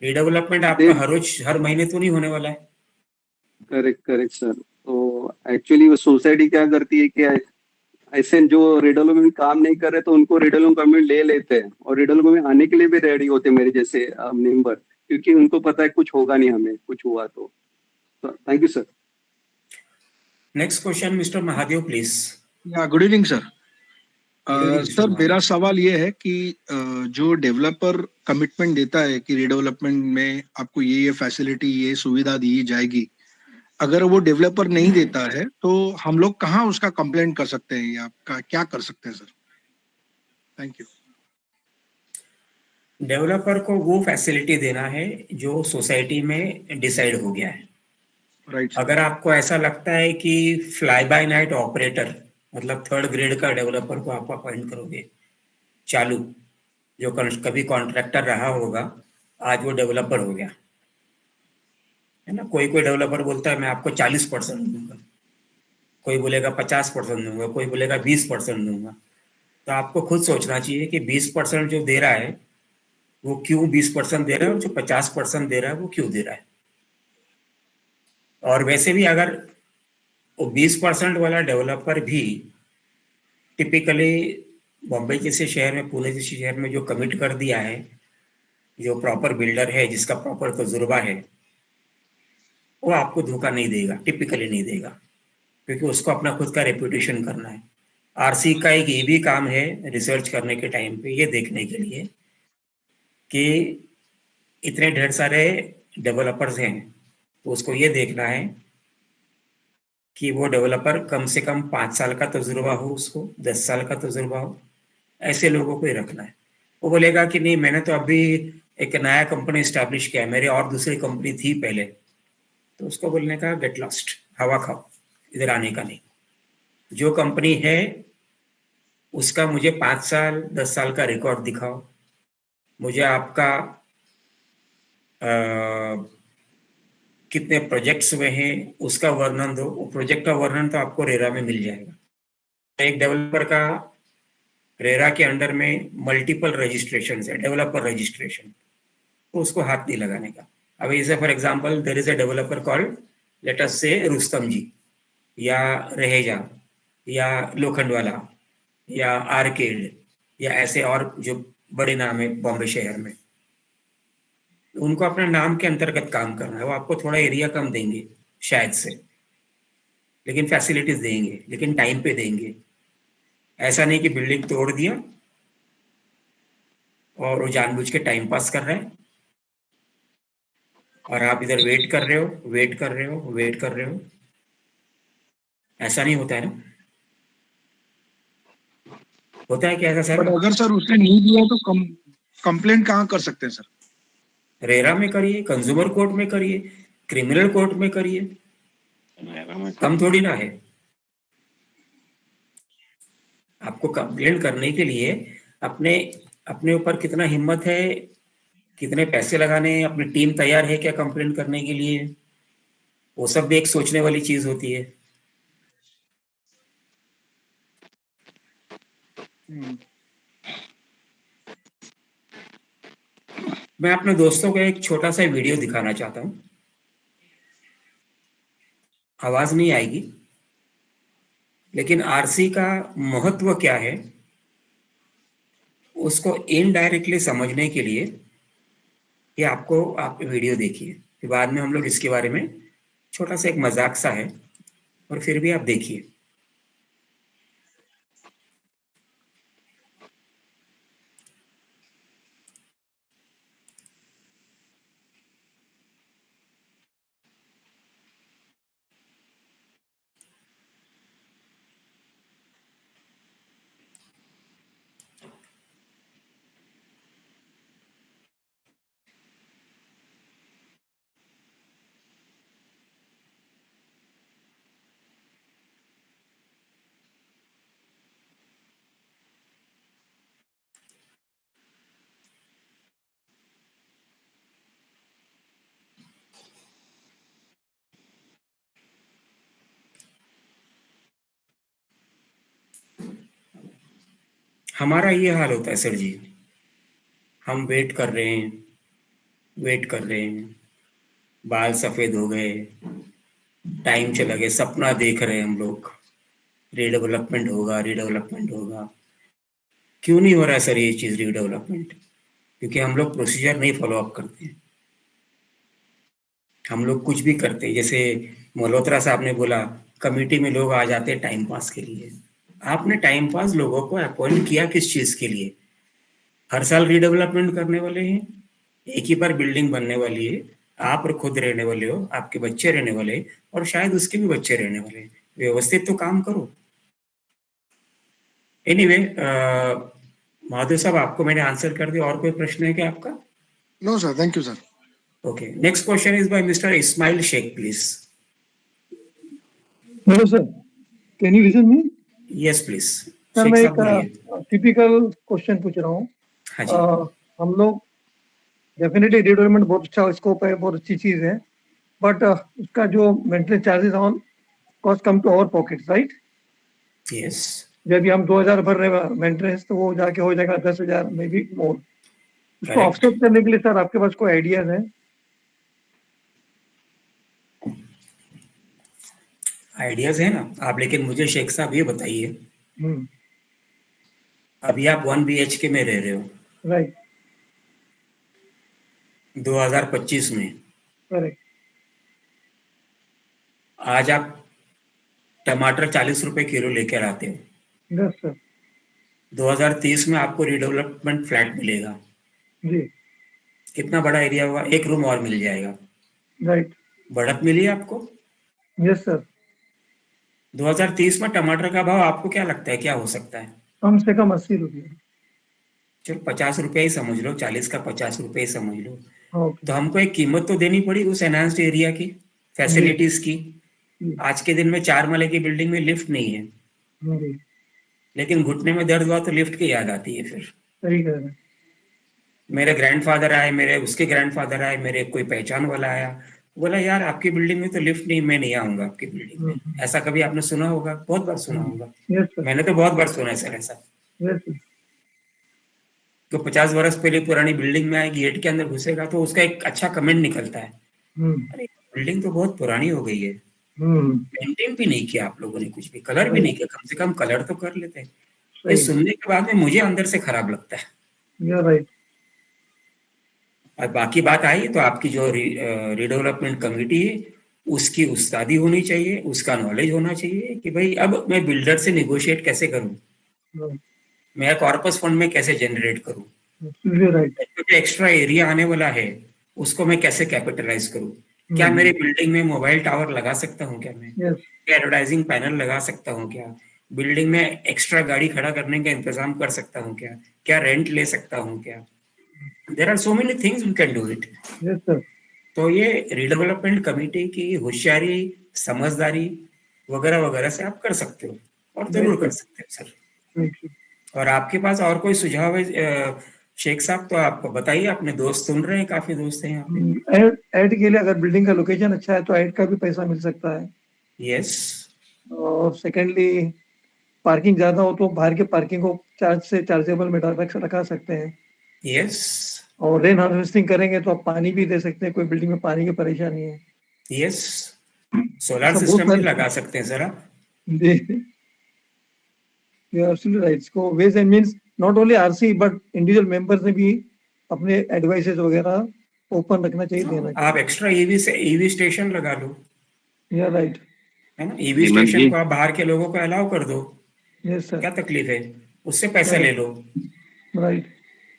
A: रीडेवलपमेंट आपका हर रोज हर महीने तो नहीं होने वाला है।
B: Correct sir. तो एक्चुअली वो सोसाइटी क्या करती है कि ऐसे जो रीडेवलपमेंट काम नहीं कर रहे तो उनको रीडेवलपमेंट ले लेते हैं और रीडेवलपमेंट आने के लिए भी रेडी होते हैं मेरे जैसे मेंबर, क्योंकि उनको पता है कुछ होगा नहीं, हमें कुछ हुआ तो। Thank you sir.
A: Next question mister Mahadev please.
C: Good evening sir. Sir मेरा सवाल ये है कि जो डेवलपर कमिटमेंट देता है कि रीडेवलपमेंट में आपको ये फैसिलिटी, ये सुविधा दी जाएगी, अगर वो डेवलपर नहीं देता है तो हम लोग कहाँ उसका कंप्लेंट कर सकते हैं या क्या कर सकते हैं सर? Thank you.
A: डेवलपर को वो फैसिलिटी देना है जो सोसाइटी में डिसाइड हो गया है।
C: राइट।
A: अगर आपको ऐसा लगता है कि फ्लाई बाय नाइट ऑपरेटर मतलब 3rd ग्रेड का डेवलपर को आप अपॉइंट करोगे चालू, जो कभी कॉन्ट्रैक्टर रहा होगा आज वो डेवलपर हो गया है ना। कोई डेवलपर बोलता है मैं आपको 40% दूंगा, कोई बोलेगा 50% दूंगा, कोई बोलेगा 20% दूंगा। तो आपको खुद सोचना चाहिए कि 20% जो दे रहा है वो क्यों 20% दे रहा है और जो 50% दे रहा है वो क्यों दे रहा है। और वैसे भी अगर वो 20% वाला डेवलपर भी टिपिकली बॉम्बे जैसे शहर में, पुणे जैसे शहर में जो कमिट कर दिया है, जो प्रॉपर बिल्डर है, जिसका प्रॉपर तजुर्बा है, वो आपको धोखा नहीं देगा, टिपिकली नहीं देगा, क्योंकि उसको अपना खुद का रेपुटेशन करना है। आरसी का एक ये भी काम है रिसर्च करने के टाइम पे ये देखने के लिए कि इतने ढेर सारे डेवलपर्स हैं, तो उसको ये देखना है कि वो डेवलपर कम से कम 5 साल का तजुर्बा हो, उसको 10 साल का तजुर्बा हो, ऐसे लोगों को ही रखना है। वो बोलेगा कि नहीं, मैंने तो अभी एक नया कंपनी स्टैब्लिश किया है, मेरी और दूसरी कंपनी थी पहले, तो उसको बोलने का गेट लॉस्ट, हवा खाओ, इधर आने का नहीं। जो कंपनी है उसका मुझे 5 साल 10 साल का रिकॉर्ड दिखाओ, मुझे आपका कितने प्रोजेक्ट्स हुए हैं उसका वर्णन दो। वो प्रोजेक्ट का वर्णन तो आपको रेरा में मिल जाएगा। एक डेवलपर का रेरा के अंडर में मल्टीपल रजिस्ट्रेशन है, डेवलपर रजिस्ट्रेशन, तो उसको हाथ नहीं लगाने का। अभी जैसे for example there is a developer called, let us say Rustam जी, या रहेजा, या लोखंडवाला, या आर्केड, या ऐसे और जो बड़े नाम है बॉम्बे शहर में, उनको अपने नाम के अंतर्गत काम करना है। वो आपको थोड़ा एरिया कम देंगे शायद से, लेकिन फैसिलिटीज देंगे, लेकिन टाइम पे देंगे। ऐसा नहीं कि बिल्डिंग तोड़ दिया और वो जानबूझ के टाइम पास कर रहे हैं और आप इधर वेट कर रहे हो, वेट कर रहे हो, वेट कर रहे हो। ऐसा नहीं होता है ना? होता है क्या ऐसा सर?
C: बट अगर सर उसने नहीं दिया तो कंप्लेंट कहाँ कर सकते हैं सर?
A: रेरा में करिए, कंज्यूमर कोर्ट में करिए, क्रिमिनल कोर्ट में करिए, कम थोड़ी ना है। आपको कंप्लेंट करने के लिए अपने अपने ऊपर कितना हिम्मत है, कितने पैसे लगाने हैं, अपनी टीम तैयार है क्या कंप्लेंट करने के लिए, वो सब भी एक सोचने वाली चीज होती है। मैं अपने दोस्तों को एक छोटा सा वीडियो दिखाना चाहता हूँ, आवाज नहीं आएगी, लेकिन आरसी का महत्व क्या है उसको इनडायरेक्टली समझने के लिए ये आपको, आप वीडियो देखिए, फिर बाद में हम लोग इसके बारे में छोटा सा एक मजाक सा है, और फिर भी आप देखिए। हमारा ये हाल होता है सर जी, हम वेट कर रहे हैं, वेट कर रहे हैं, बाल सफेद हो गए, टाइम चला गया, सपना देख रहे हैं हम लोग, रीडेवलपमेंट होगा, रीडेवलपमेंट होगा। क्यों नहीं हो रहा है सर ये चीज रीडेवलपमेंट? क्योंकि हम लोग प्रोसीजर नहीं फॉलो अप करते हैं। हम लोग कुछ भी करते हैं, जैसे मल्होत्रा साहब ने बोला कमेटी में लोग आ जाते हैं टाइम पास के लिए। आपने टाइम पास लोगों को अपॉइंट किया किस चीज के लिए? हर साल रीडेवलपमेंट करने वाले हैं, एक ही बार बिल्डिंग बनने वाली है, आप खुद रहने वाले हो, आपके बच्चे रहने वाले हैं, और शायद उसके भी बच्चे रहने वाले हैं। व्यवस्थित तो काम करो। एनीवे, महादेव साहब आपको मैंने आंसर कर दिया। और कोई प्रश्न है क्या आपका?
C: No sir, thank you sir.
A: Okay, next question is by Mister Ismail Shaikh, please.
D: Hello sir, can you listen me?
A: Yes please.
D: Sir मैं एक टिपिकल क्वेश्चन पूछ रहा हूँ।
A: हाँ जी।
D: हम लोग डेफिनेटली रिडेवलपमेंट बहुत अच्छा स्कोप है, बहुत अच्छी चीज है, बट उसका जो maintenance charges on cost come to our pocket, right?
A: Yes.
D: जब भी हम 2000 भर रहे मेंटेनेंस, तो वो जाके हो जाएगा 10,000 मे बी मोर। उसको ऑफसेट करने के लिए सर आपके पास कोई आइडियाज है?
A: आइडियाज है ना आप, लेकिन मुझे शेख साहब ये बताइए, अभी आप 1 BHK में रह रहे हो,
D: राइट?
A: 2025 में।
D: करेक्ट।
A: आज आप टमाटर 40 रुपए किलो लेकर आते हो।
D: Yes sir.
A: 2030 में आपको रिडेवलपमेंट फ्लैट मिलेगा।
D: जी।
A: कितना बड़ा एरिया होगा, एक रूम और मिल जाएगा।
D: राइट।
A: बढ़त मिली आपको।
D: Yes sir.
A: 2030 में टमाटर का भाव आपको क्या लगता है क्या हो सकता है?
D: कम से कम 80 रुपये।
A: चलो 50 रुपया ही समझ लो, 40 का 50 रुपये ही समझ लो,
D: ओके
A: तो हमको एक कीमत तो देनी पड़ी उस एनहांस्ड एरिया की, फैसिलिटीज की। आज के दिन में 4 माले की बिल्डिंग में लिफ्ट नहीं है,
D: जी,
A: लेकिन घुटने में दर्द हुआ तो लिफ्ट की याद आती है फिर।
D: सही कह रहे हैं।
A: मेरे ग्रैंडफादर आए, मेरे उसके ग्रैंडफादर आए, मेरे कोई पहचान वाला आया, बोला यार आपकी बिल्डिंग में तो लिफ्ट नहीं, मैं नहीं आऊंगा आपकी बिल्डिंग में। ऐसा कभी आपने सुना होगा, बहुत बार सुना होगा,
D: यस सर,
A: मैंने तो बहुत बार सुना है सर ऐसा।
D: यस सर,
A: तो 50 वर्ष पहले पुरानी बिल्डिंग में आए, गेट के अंदर घुसेगा तो उसका एक अच्छा कमेंट निकलता है, अरे बिल्डिंग तो बहुत पुरानी हो गई है, मेंटेन भी नहीं किया आप लोगों ने, कुछ भी कलर भी नहीं किया, कम से कम कलर तो कर लेते हैं। ये
D: सही,
A: सुनने के बाद में मुझे अंदर से खराब लगता है।
D: यू आर राइट,
A: और बाकी बात आई तो आपकी जो रीडेवलपमेंट कमेटी है उसकी उस्तादी होनी चाहिए, उसका नॉलेज होना चाहिए कि भाई अब मैं बिल्डर से निगोशिएट कैसे करूं, मैं कॉर्पस फंड में कैसे जनरेट करूं,
D: यू राइट,
A: जो एक्स्ट्रा एरिया आने वाला है उसको मैं कैसे कैपिटलाइज करूं, क्या मेरे बिल्डिंग में मोबाइल टावर लगा सकता हूं, क्या मैं
D: यस,
A: क्या एडवर्टाइजिंग पैनल लगा सकता हूं, क्या बिल्डिंग में एक्स्ट्रा गाड़ी खड़ा करने का इंतजाम कर सकता हूं, क्या क्या रेंट ले सकता हूं, क्या there are so many things we can do it.
D: Yes sir,
A: तो ये रीडेवलपमेंट कमेटी की होशियारी, समझदारी वगैरह वगैरह से आप कर सकते हो, और जरूर कर सकते हो सर।
D: Thank you.
A: और आपके पास और कोई सुझाव है शेख साहब, तो आप बताइए, अपने दोस्त सुन रहे हैं, काफी दोस्त हैं यहाँ पे।
D: ऐड के लिए अगर बिल्डिंग का लोकेशन अच्छा है तो ऐड का भी पैसा मिल सकता है।
A: यस,
D: और सेकेंडली पार्किंग ज्यादा हो तो बाहर के पार्किंग को चार्ज से चार्जेबल में रखा सकते हैं।
A: यस,
D: और रेन हार्वेस्टिंग करेंगे तो आप पानी भी दे सकते हैं, कोई बिल्डिंग में पानी की परेशानी है।
A: यस, सोलर
D: ऐसा बहुत
A: सिस्टम भी
D: सारे
A: लगा सकते हैं सर आप।
D: राइट, इसको ways and means not only RC but individual members ने भी अपने एडवाइसेस वगैरह ओपन रखना चाहिए, देना चाहिए।
A: आप एक्स्ट्रा ईवी स्टेशन लगा लो,
D: या राइट,
A: है ना, ईवी
E: हेमंत
A: स्टेशन
E: जी,
A: को आप बाहर के लोगों को अलाउ कर दो,
D: यस सर,
A: क्या तकलीफ है, उससे पैसा ले लो।
D: राइट,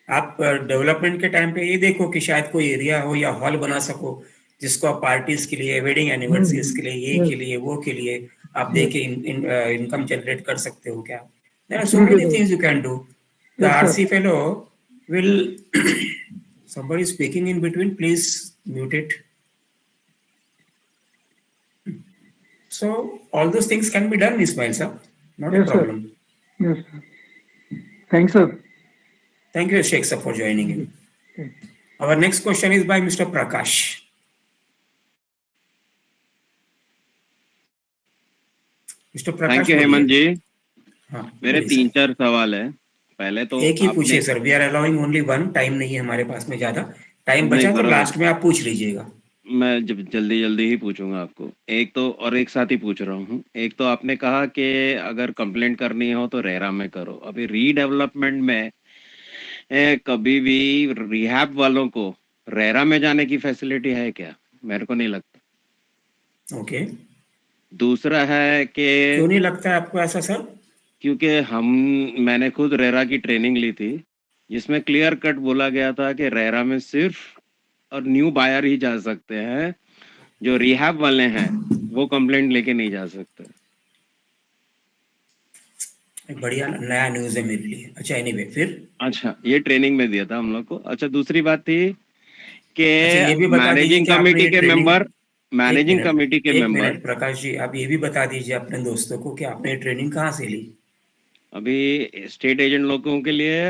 A: आप डेवलपमेंट के टाइम पे ये देखो कि शायद कोई एरिया हो या हॉल बना सको जिसको आप पार्टीज के लिए, वेडिंग एनिवर्सरीज के लिए, ये के लिए, वो के लिए आप दे के इनकम जनरेट कर सकते हो, क्या there are so many things you can do. The RC fellow will somebody speaking in between, please mute it. So all those things can be done, Ismail sir, not a
D: Yes, sir.
A: problem.
D: Yes sir, thanks sir.
A: Thank you Sheikh sir for joining in. Our next question is by Mr. Prakash. Mr. Prakash,
E: thank you Hemant ji.
A: हाँ,
E: मेरे
A: बोलिए,
E: 3-4 सवाल है। पहले तो
A: एक ही
E: आपने
A: पूछिए sir, we are allowing only one, time नहीं है हमारे पास में ज्यादा, टाइम
E: नहीं,
A: बचा तो
E: बराबर।
A: लास्ट में आप पूछ लीजिएगा।
E: मैं जब जल्दी जल्दी ही पूछूंगा आपको। एक तो और एक साथ ही पूछ रहा हूँ। एक तो आपने कहा कि अगर कंप्लेंट करनी हो तो रेरा में करो। अभी रीडेवलपमेंट में कभी भी रिहैब वालों को रेरा में जाने की फैसिलिटी है क्या? मेरे को नहीं लगता।
A: ओके,
E: दूसरा है कि
A: क्यों नहीं लगता है आपको ऐसा सर?
E: क्योंकि मैंने खुद रेरा की ट्रेनिंग ली थी, जिसमें क्लियर कट बोला गया था कि रेरा में सिर्फ और न्यू बायर ही जा सकते हैं, जो रिहैब वाले हैं वो कंप्लेंट लेके नहीं जा सकते।
A: एक बढ़िया नया न्यूज़ है मेरे लिए। अच्छा, एनीवे फिर
E: अच्छा, ये ट्रेनिंग में दिया था हम लोग को। अच्छा, दूसरी बात थी कि
A: अच्छा, ये भी बता दीजिए
E: मैनेजिंग
A: कि आपने
E: कमेटी
A: ये
E: के
A: ट्रेनिंग,
E: मेंबर
A: एक
E: मैनेजिंग
A: मिनट,
E: कमेटी के
A: एक
E: मेंबर
A: मिनट प्रकाश जी, आप ये भी बता दीजिए अपने दोस्तों को कि आपने ये ट्रेनिंग कहाँ से ली।
E: अभी स्टेट एजेंट लोगों के लिए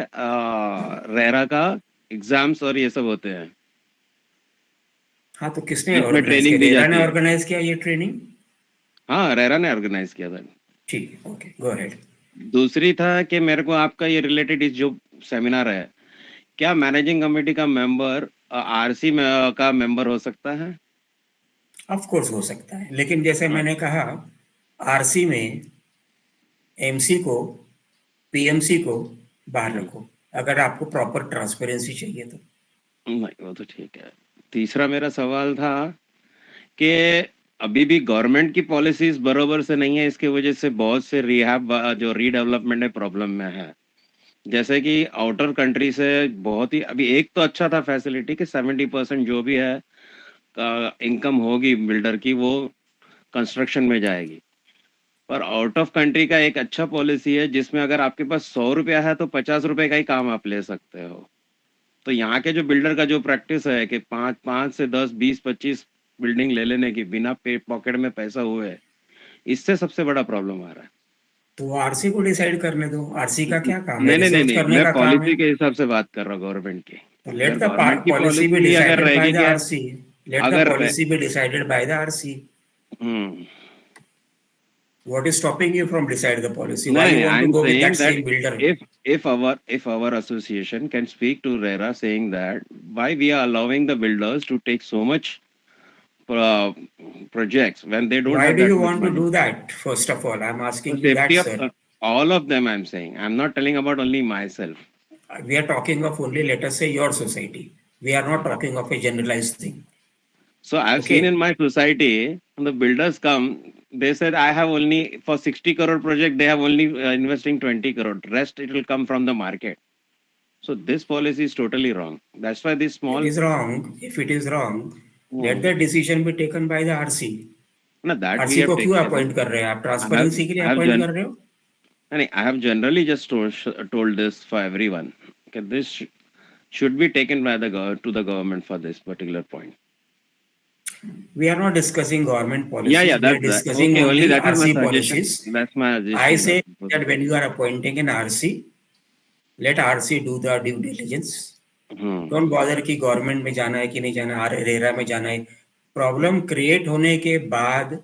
E: रेरा का एग्जाम्स और ये सब होते हैं,
A: हाँ, तो किसने
E: जिसमें
A: ऑर्गेनाइज किया?
E: ट्रेनिंग दी
A: रेरा
E: जाती
A: ने
E: है।
A: ऑर्गेनाइज किया ये ट्रेनिंग?
E: हाँ, रेरा ने ऑर्गेनाइज किया था।
A: ठीक है, ओके, गो अहेड।
E: दूसरी था कि मेरे को आपका ये रिलेटेड इस जो सेमिनार है, क्या मैनेजिंग कमेटी का मेंबर आरसी का मेंबर हो सकता है?
A: ऑफ कोर्स हो सकता है, लेकिन जैसे मैंने कहा, आरसी में एमसी को, पीएमसी को बाहर रखो, अगर आपको प्रॉपर ट्रांसपेरेंसी चाहिए तो।
E: नहीं, वो तो ठीक है। तीसरा मेरा सवाल था कि अभी भी गवर्नमेंट की पॉलिसीज बराबर से नहीं है, इसके वजह से बहुत से रिहैब जो रीडेवलपमेंट है प्रॉब्लम में है। जैसे कि आउटर कंट्री से बहुत ही, अभी एक तो अच्छा था फैसिलिटी कि 70% जो भी है इनकम होगी बिल्डर की वो कंस्ट्रक्शन में जाएगी, पर आउट ऑफ कंट्री का एक अच्छा पॉलिसी है जिसमें अगर आपके पास 100 रुपया है तो 50 रुपए का ही काम आप ले सकते हो। तो यहाँ के जो बिल्डर का जो प्रैक्टिस है कि 5 से 10, 20, 25 बिल्डिंग ले लेने की बिना पॉकेट में पैसा हुए, इससे सबसे बड़ा प्रॉब्लम आ रहा है।
A: तो आरसी को डिसाइड करने दो। आरसी का क्या काम है?
E: नहीं नहीं नहीं
A: रिसर्च
E: नहीं,
A: करने
E: मैं
A: का काम है।
E: पॉलिसी के हिसाब से बात कर रहा हूँ गवर्नमेंट की।
A: तो लेट
E: अगर
A: द
E: गवर्नमेंट की
A: पॉलिसी बी
E: पॉलिसी अगर
A: डिसाइडेड बाय
E: रहेगी
A: द
E: कि
A: आरसी। लेट द
E: अगर
A: policy be decided by the RC.
E: Hmm,
A: What is stopping you from decide the policy? Why
E: नहीं,
A: you want
E: I
A: to
E: am
A: go with
E: saying
A: that
E: that
A: same builder?
E: if our association can speak to RERA saying that why we are allowing the builders to take so much uh, projects when they don't
A: Why
E: have
A: do
E: that
A: you
E: much
A: want to
E: money.
A: do that? First of all, I'm
E: The
A: asking you that,
E: safety of
A: sir.
E: all of them, I'm saying. I'm not telling about only myself.
A: We are talking of only, let us say, your society. We are not talking of a generalized thing.
E: So I've
A: Okay.
E: seen in my society, when the builders come, they said I have only for 60 crore project, they have only investing 20 crore. Rest it will come from the market. So this policy is totally wrong. That's why this small.
A: It is wrong. If it is wrong, let the decision be taken by the RC.
E: No, that we
A: RC
E: have
A: को क्यों
E: taken.
A: अपॉइंट कर रहे हैं आप? ट्रांसपेरेंसी के लिए अपॉइंट कर रहे हो?
E: I have generally just told this for everyone. Okay, this should be taken by to the government for this particular point.
A: We are not discussing government policies.
E: Yeah,
A: we are
E: that's
A: discussing
E: okay. Only
A: only
E: that is my
A: RC
E: suggestion.
A: policies.
E: That's my suggestion.
A: I say that when you are appointing an RC, let RC do the due diligence. Don't bother कि गवर्नमेंट में जाना है कि नहीं जाना है, रेरा में जाना है। प्रॉब्लम क्रिएट होने के बाद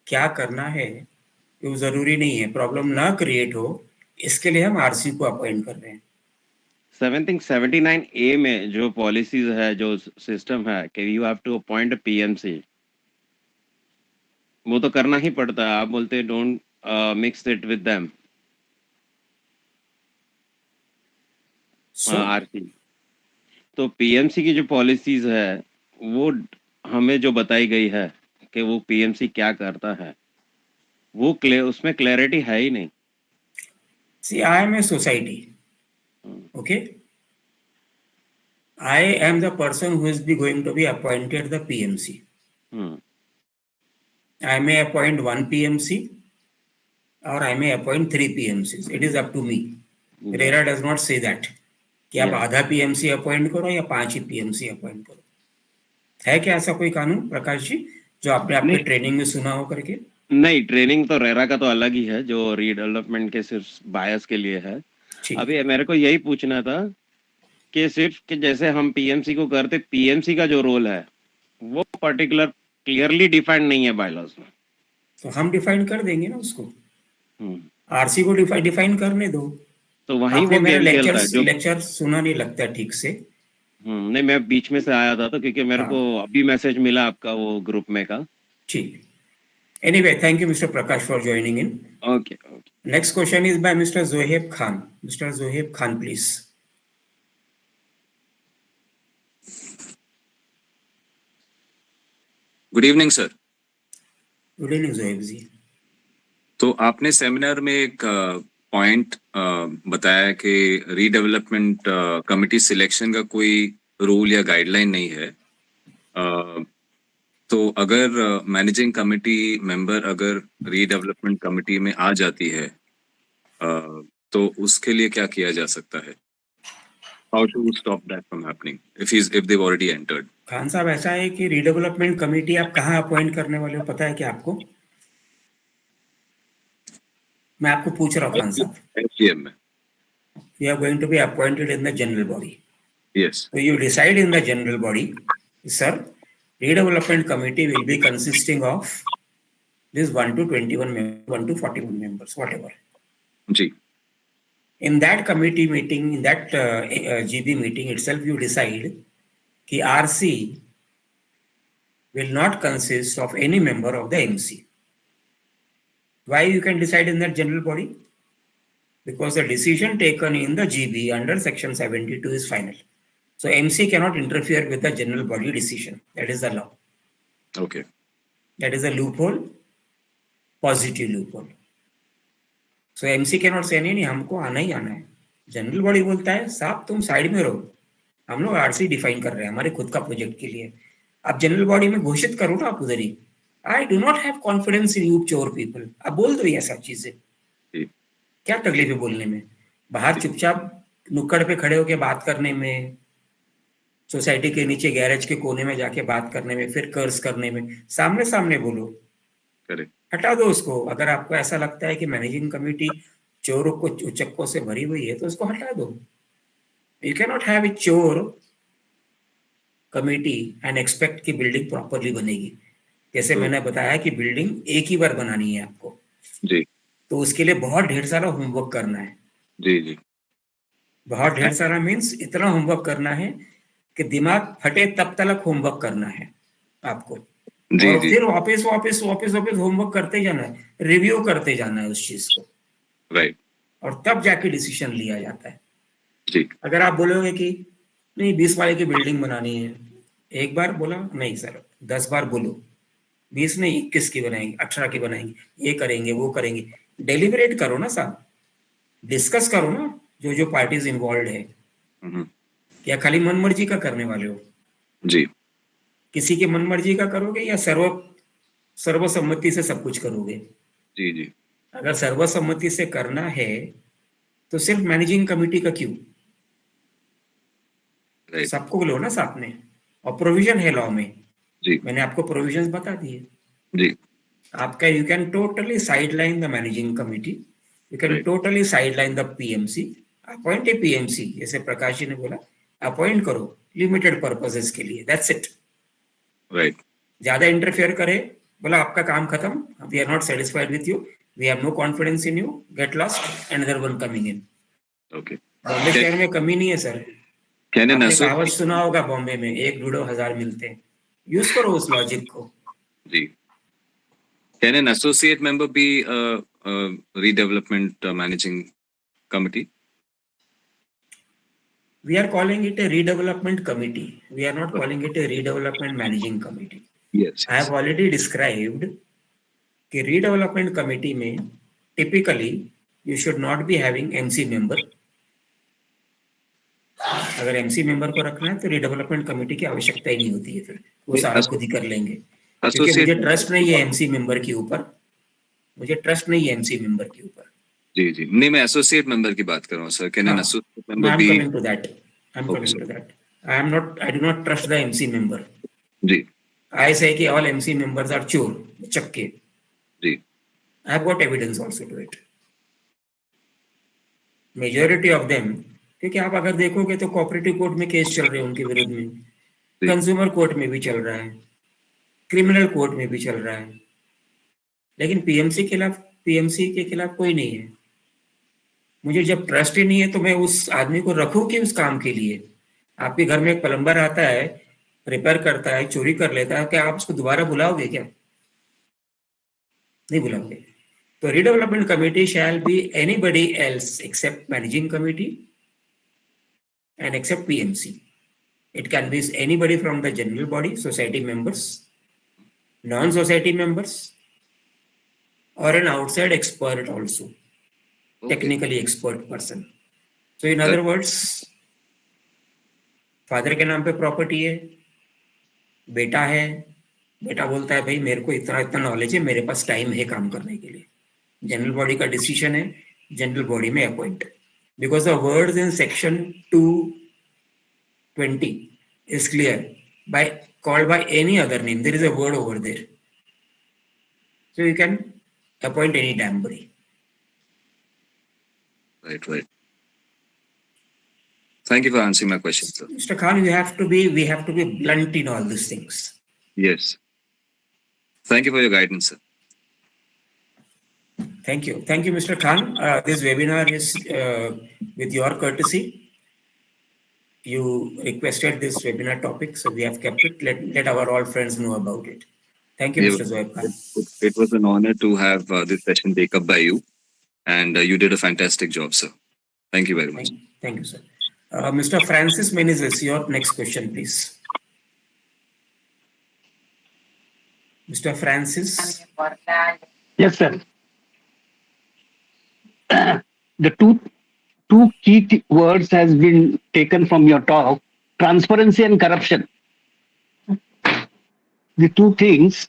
A: क्या करना है वो जरूरी नहीं है। प्रॉब्लम ना क्रिएट हो इसके लिए हम आरसी को अपॉइंट कर रहे हैं।
E: 79A में जो पॉलिसीज है, जो सिस्टम है कि you have to appoint PMC, वो तो करना ही पड़ता है। आप बोलते don't mix it with them RC. तो पीएमसी की जो पॉलिसीज है वो हमें जो बताई गई है कि वो पीएमसी क्या करता है, वो उसमें क्लैरिटी है ही नहीं।
A: See, I am a society. Okay. I am the person who is going to be appointed the PMC. I may appoint one PMC or I may appoint 3 PMCs. It is up to me. RERA does not say that. कि आप आधा पीएमसी अपॉइंट करो या 5 ही पीएमसी अपॉइंट करो। है क्या ऐसा कोई कानून, प्रकाश जी, जो आपने अपने ट्रेनिंग में सुना हो करके?
E: नहीं, ट्रेनिंग तो रेरा का तो अलग ही है, जो रीडेवलपमेंट के सिर्फ बायस के लिए है। अभी मेरे को यही पूछना था कि सिर्फ कि जैसे हम पीएमसी को करते, पीएमसी का जो रोल है वो पर्टिकुलर क्लियरली डिफाइंड नहीं है बायलॉज में।
A: तो हम डिफाइन कर देंगे ना उसको। आरसी को डिफाइन करने दो।
E: तो वहीं वो
A: मेरा लेक्चर सुना नहीं लगता ठीक से।
E: नहीं, मैं बीच में से आया था तो क्योंकि मेरे को अभी मैसेज मिला आपका वो ग्रुप में का।
A: ठीक। Anyway, thank you, Mr. Prakash, for joining in.
E: Okay.
A: Next question is by Mr. Zohaib Khan. Mr. Zohaib Khan, please.
F: Good evening sir.
A: Good evening Zohaib ji.
F: तो आपने सेमिनार में एक पॉइंट बताया कि रीडेवलपमेंट कमिटी सिलेक्शन का कोई रूल या गाइडलाइन नहीं है। तो अगर मैनेजिंग कमिटी मेंबर अगर रीडेवलपमेंट कमिटी में आ जाती है तो उसके लिए क्या किया जा सकता है? How to stop that from happening if they've already entered?
A: Khan साहब, ऐसा है कि रीडेवलपमेंट कमेटी आप कहाँ अपॉइंट करने वाले हो, पता है क्या आपको? मैं आपको पूछ रहा हूँ खान साहब।
F: SGM में।
A: You are going to be appointed in the general body.
F: Yes.
A: So you decide in the general body, sir, redevelopment committee will be consisting of this 1 to 21 members, 1 to 41 members, whatever.
F: Ji.
A: In that committee meeting, in that GB meeting itself, you decide कि RC will not consist of any member of the MC. Why you can decide in that general body? Because the decision taken in the GB under section 72 is final. So MC cannot interfere with the general body decision. That is the law.
F: Okay.
A: That is a loophole, positive loophole. So MC cannot say नहीं हमको आना ही आना है। जनरल बॉडी बोलता है साहब तुम साइड में रहो, हम लोग आरसी डिफाइन कर रहे हैं हमारे खुद का प्रोजेक्ट के लिए। आप जनरल बॉडी में घोषित करो ना आप उधर ही। I do not have confidence in you chor people. अब बोल दो ये सब चीजें,
F: जी।
A: क्या तकलीफ है बोलने में? बाहर चुपचाप नुक्कड़ पे खड़े होके बात करने में, सोसाइटी के नीचे गैरेज के कोने में जाके बात करने में, फिर कर्ज करने में, सामने सामने बोलो।
F: करेक्ट।
A: हटा दो उसको। अगर आपको ऐसा लगता है कि मैनेजिंग कमेटी चोरों को उचक्कों से भरी हुई है तो उसको हटा दो। You can not have a चोर कमेटी एंड एक्सपेक्ट कि बिल्डिंग प्रॉपरली बनेगी। जैसे मैंने बताया कि बिल्डिंग एक ही बार बनानी है आपको,
F: जी
A: तो उसके लिए बहुत ढेर सारा होमवर्क करना है।
F: जी जी
A: बहुत ढेर सारा मीन्स इतना होमवर्क करना है कि दिमाग फटे तब तक होमवर्क करना है आपको।
F: जी
A: और
F: जी
A: फिर वापस वापस वापस वापस होमवर्क करते जाना है, रिव्यू करते जाना है उस चीज को,
F: राइट
A: और तब जाके डिसीजन लिया जाता है।
F: जी
A: अगर आप बोलोगे कि नहीं 20 वाले की बिल्डिंग बनानी है, एक बार बोला नहीं सर, 10 बार बोलो, 20 नहीं 21 की बनाएंगे, 18 की बनाएंगे, ये करेंगे वो करेंगे। डेलिबरेट करो ना साहब, डिस्कस करो ना जो जो पार्टीज इन्वॉल्व है।
F: हम्म,
A: या खाली मन मर्जी का करने वाले हो?
F: जी
A: किसी की मन मर्जी का करोगे या सर्वसम्मति से सब कुछ करोगे?
F: जी जी
A: अगर सर्वसम्मति से करना है तो सिर्फ मैनेजिंग कमेटी का क्यों?
F: राइट
A: सबको लो ना साथ में। और प्रोविजन है लॉ में,
F: जी
A: मैंने आपको प्रोविजंस बता दिए।
F: जी
A: आपका you can totally sideline the managing committee, you can
F: Right.
A: Totally sideline the PMC, appoint a PMC, जैसे प्रकाश जी ने बोला अपॉइंट करो लिमिटेड पर्पसेस के लिए, दैट्स इट।
F: राइट
A: ज्यादा इंटरफेयर करे, बोला आपका काम खत्म, we are not satisfied with you, we have no confidence in you, get lost, another one coming in.
F: Okay
A: Bombay शहर में कमी नहीं है सर।
F: कैन एन
A: आपने कहावत सुना होगा बॉम्बे में, एक ढूंढो 1000 मिलते हैं। यूज करो उस लॉजिक को।
F: जी can an associate member be redevelopment managing committee?
A: We are calling it a redevelopment committee. We are not calling it a redevelopment managing committee.
F: Yes.
A: I have already described कि redevelopment committee में typically you should not be having MC member. अगर MC member को रखना है तो redevelopment committee की आवश्यकता ही नहीं होती है, फिर वो सारा खुद ही कर लेंगे। क्योंकि मुझे ट्रस्ट नहीं है MC member के ऊपर, मुझे ट्रस्ट नहीं है MC member के ऊपर।
F: जी जी नहीं, मैं एसोसिएट मेंबर की बात कर रहा हूँ sir. Can an associate member
A: I'm
F: be?
A: coming to that. I'm coming to that. I do not trust the MC member.
F: जी
A: I say कि all MC members are चोर, चक्के।
F: जी
A: I have got evidence also to it. Majority of them, क्योंकि आप अगर देखोगे तो कोऑपरेटिव कोर्ट में केस चल रहे हैं उनके विरुद्ध में, कंज्यूमर कोर्ट में भी चल रहा है, क्रिमिनल कोर्ट में भी चल रहा है, लेकिन पीएमसी के खिलाफ कोई नहीं है। मुझे जब ट्रस्ट ही नहीं है तो मैं उस आदमी को रखूं कि उस काम के लिए? आपके घर में एक प्लम्बर आता है, रिपेयर करता है, चोरी कर लेता है, क्या आप उसको दोबारा बुलाओगे क्या? नहीं बुलाओगे। तो redevelopment committee shall be anybody else except managing committee and except PMC. It can be anybody from the general body, society members, non-society members, or an outside expert also, technically expert person. So in other words, father के नाम पे प्रॉपर्टी है, बेटा है, बेटा बोलता है भाई मेरे को इतना इतना नॉलेज है, मेरे पास टाइम है काम करने के लिए, जनरल बॉडी का डिसीजन है, जनरल बॉडी में appoint. Because the words in section 220 is clear, called by any other name, there is a word over there. So you can appoint any damn body.
F: Right. Thank you for answering my question, sir.
A: Mr. Khan, we have to be blunt in all these things.
F: Yes. Thank you for your guidance, sir.
A: Thank you, Mr. Khan. This webinar is with your courtesy. You requested this webinar topic, so we have kept it. Let our all friends know about it. Thank you, Mr. Zoeb Khan.
F: It was an honor to have this session take up by you, and you did a fantastic job, sir. Thank you very much.
A: Thank you, sir. Mr. Francis Menezes, your next question, please. Mr. Francis.
G: Yes, sir. The two key words has been taken from your talk: transparency and corruption. The two things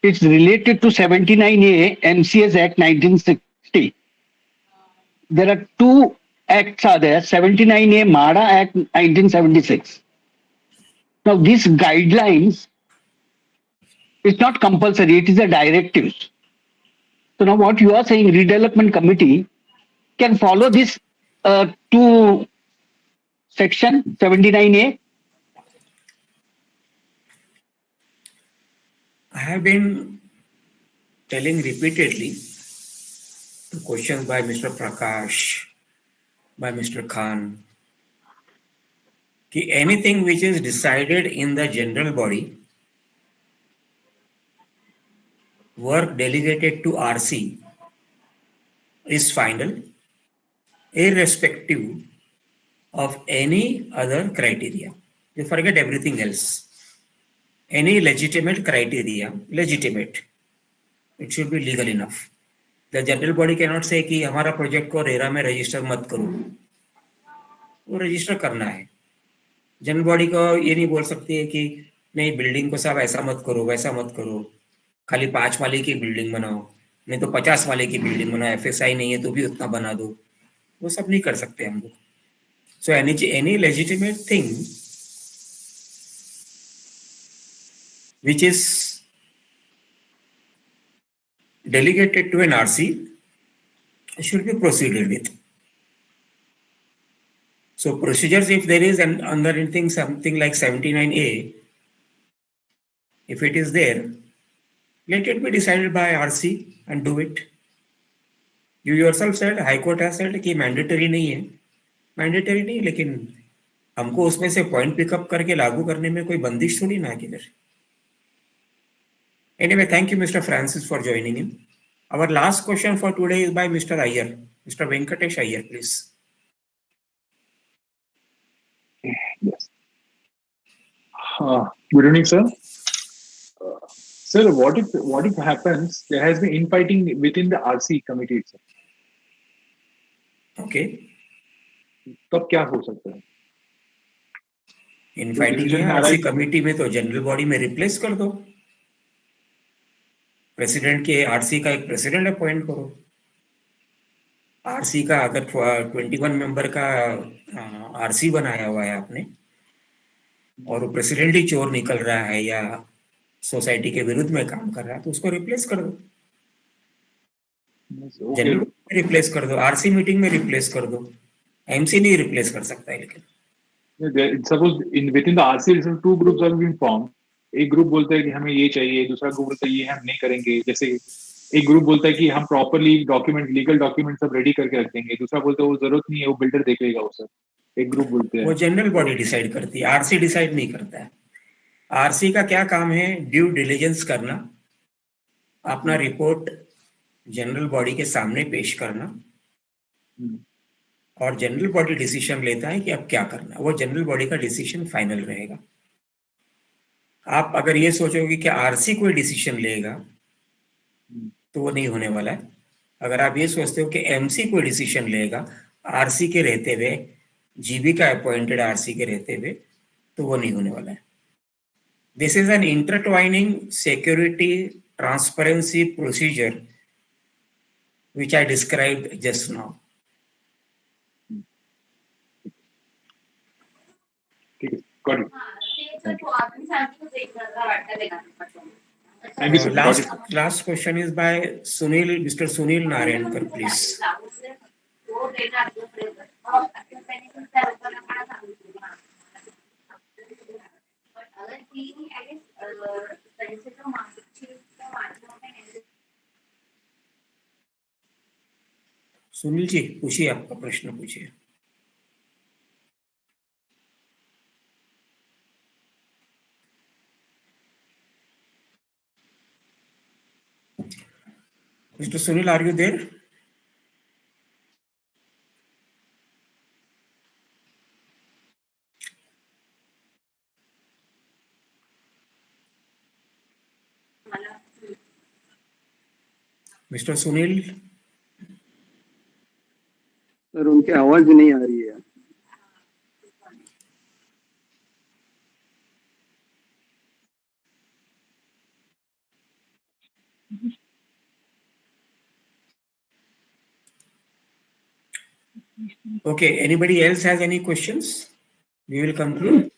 G: it's related to 79A MCS Act 1960. There are two acts are there, 79A MADA Act 1976. Now these guidelines is not compulsory, it is a directive. So now what you are saying, redevelopment committee can follow this two section 79A.
A: I have been telling repeatedly to questions by Mr. Prakash, by Mr. Khan, कि anything which is decided in the general body, work delegated to RC is final, irrespective of any other criteria. You forget everything else. Any legitimate criteria, legitimate. It should be legal enough. The general body cannot say कि हमारा प्रोजेक्ट को रेरा में रजिस्टर मत करो, वो रजिस्टर करना है. जनरल बॉडी को ये नहीं बोल सकती है कि नहीं बिल्डिंग को साहब ऐसा मत करो वैसा मत करो, खाली 5 माले की बिल्डिंग बनाओ, नहीं तो 50 माले की बिल्डिंग बनाओ, FSI नहीं है तो भी उतना बना दो. वो सब नहीं कर सकते हम लोग. So any legitimate thing which is delegated to an RC should be proceeded with. So procedures, if there is under anything something like 79A, if it is there, let it be decided by RC and do it. You yourself said, High Court has said कि mandatory नहीं है, mandatory नहीं, लेकिन हमको उसमें से पॉइंट पिकअप करके लागू करने में कोई बंदिश थोड़ी ना किधर. Anyway, thank you, Mr. Francis, for joining in. Our last question for today is by Mr. Iyer. Mr. Venkatesh Iyer, please.
H: Yes. Good evening, sir. Sir, what if happens? There has been infighting within the RC committee itself.
A: Okay.
H: तब क्या हो सकता है?
A: इनफाइटिंग में आरसी कमेटी में तो जनरल बॉडी में रिप्लेस कर दो. प्रेसिडेंट के आरसी का एक प्रेसिडेंट अपॉइंट करो. आरसी का अगर 21 मेंबर का आरसी बनाया हुआ है आपने और वो प्रेसिडेंट ही चोर निकल रहा है या सोसाइटी के विरुद्ध में काम कर रहा है तो उसको रिप्लेस कर दो. जनरल में रिप्लेस कर दो, आरसी मीटिंग में रिप्लेस कर दो. एमसी नहीं रिप्लेस कर सकता है. लेकिन
H: suppose within the RC two groups are being form. एक ग्रुप बोलता है कि हमें ये चाहिए, दूसरा ग्रुप बोलता है ये हम नहीं करेंगे. जैसे एक ग्रुप बोलता है कि हम प्रॉपर्ली डॉक्यूमेंट लीगल डॉक्यूमेंट सब रेडी करके रख देंगे, दूसरा बोलता है वो जरूरत नहीं है, वो बिल्डर देख लेगा वो सब. एक ग्रुप बोलते हैं
A: वो जनरल बॉडी डिसाइड करती है, आरसी डिसाइड नहीं करता है. आरसी का क्या काम है? ड्यू डिलिजेंस करना, अपना रिपोर्ट जनरल बॉडी के सामने पेश करना और जनरल बॉडी डिसीजन लेता है कि अब क्या करना. वो जनरल बॉडी का डिसीजन फाइनल रहेगा. आप अगर ये सोचोगे कि आरसी कोई डिसीजन लेगा तो वो नहीं होने वाला है. अगर आप ये सोचते हो कि एमसी कोई डिसीजन लेगा आरसी के रहते हुए, जीबी का अपॉइंटेड आरसी के रहते हुए, तो वो नहीं होने वाला है. This is an intertwining security transparency procedure which I described just now.
H: ठीक है, got it.
A: Thank you, sir. Last question is by Sunil, Mr. Sunil Narayankar, please. Sunil ji पूछिए, आपका प्रश्न पूछिए. Mr. Sunil, are you there? Mr. Sunil?
B: Sir उनकी आवाज नहीं आ रही है.
A: Okay, anybody else has any questions? We will conclude.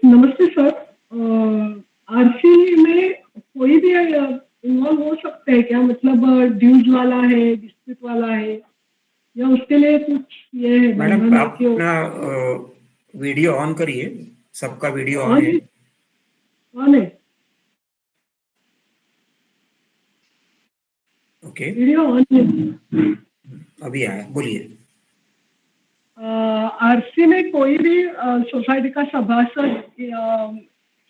I: नमस्ते सर, आरसी में कोई भी इन्वॉल्व हो सकता है क्या? मतलब ड्यूज वाला है, डिस्प्यूट वाला है, या उसके लिए कुछ ये है
A: मैडम
I: बंधन है
A: आप
I: कि
A: अपना वीडियो ऑन करिए, सबका वीडियो ऑन
I: ऑन
A: है।
I: है? ऑन है,
A: ओके,
I: वीडियो ऑन है।
A: अभी आया, बोलिए।
I: आरसी में कोई भी सोसाइटी का सभासद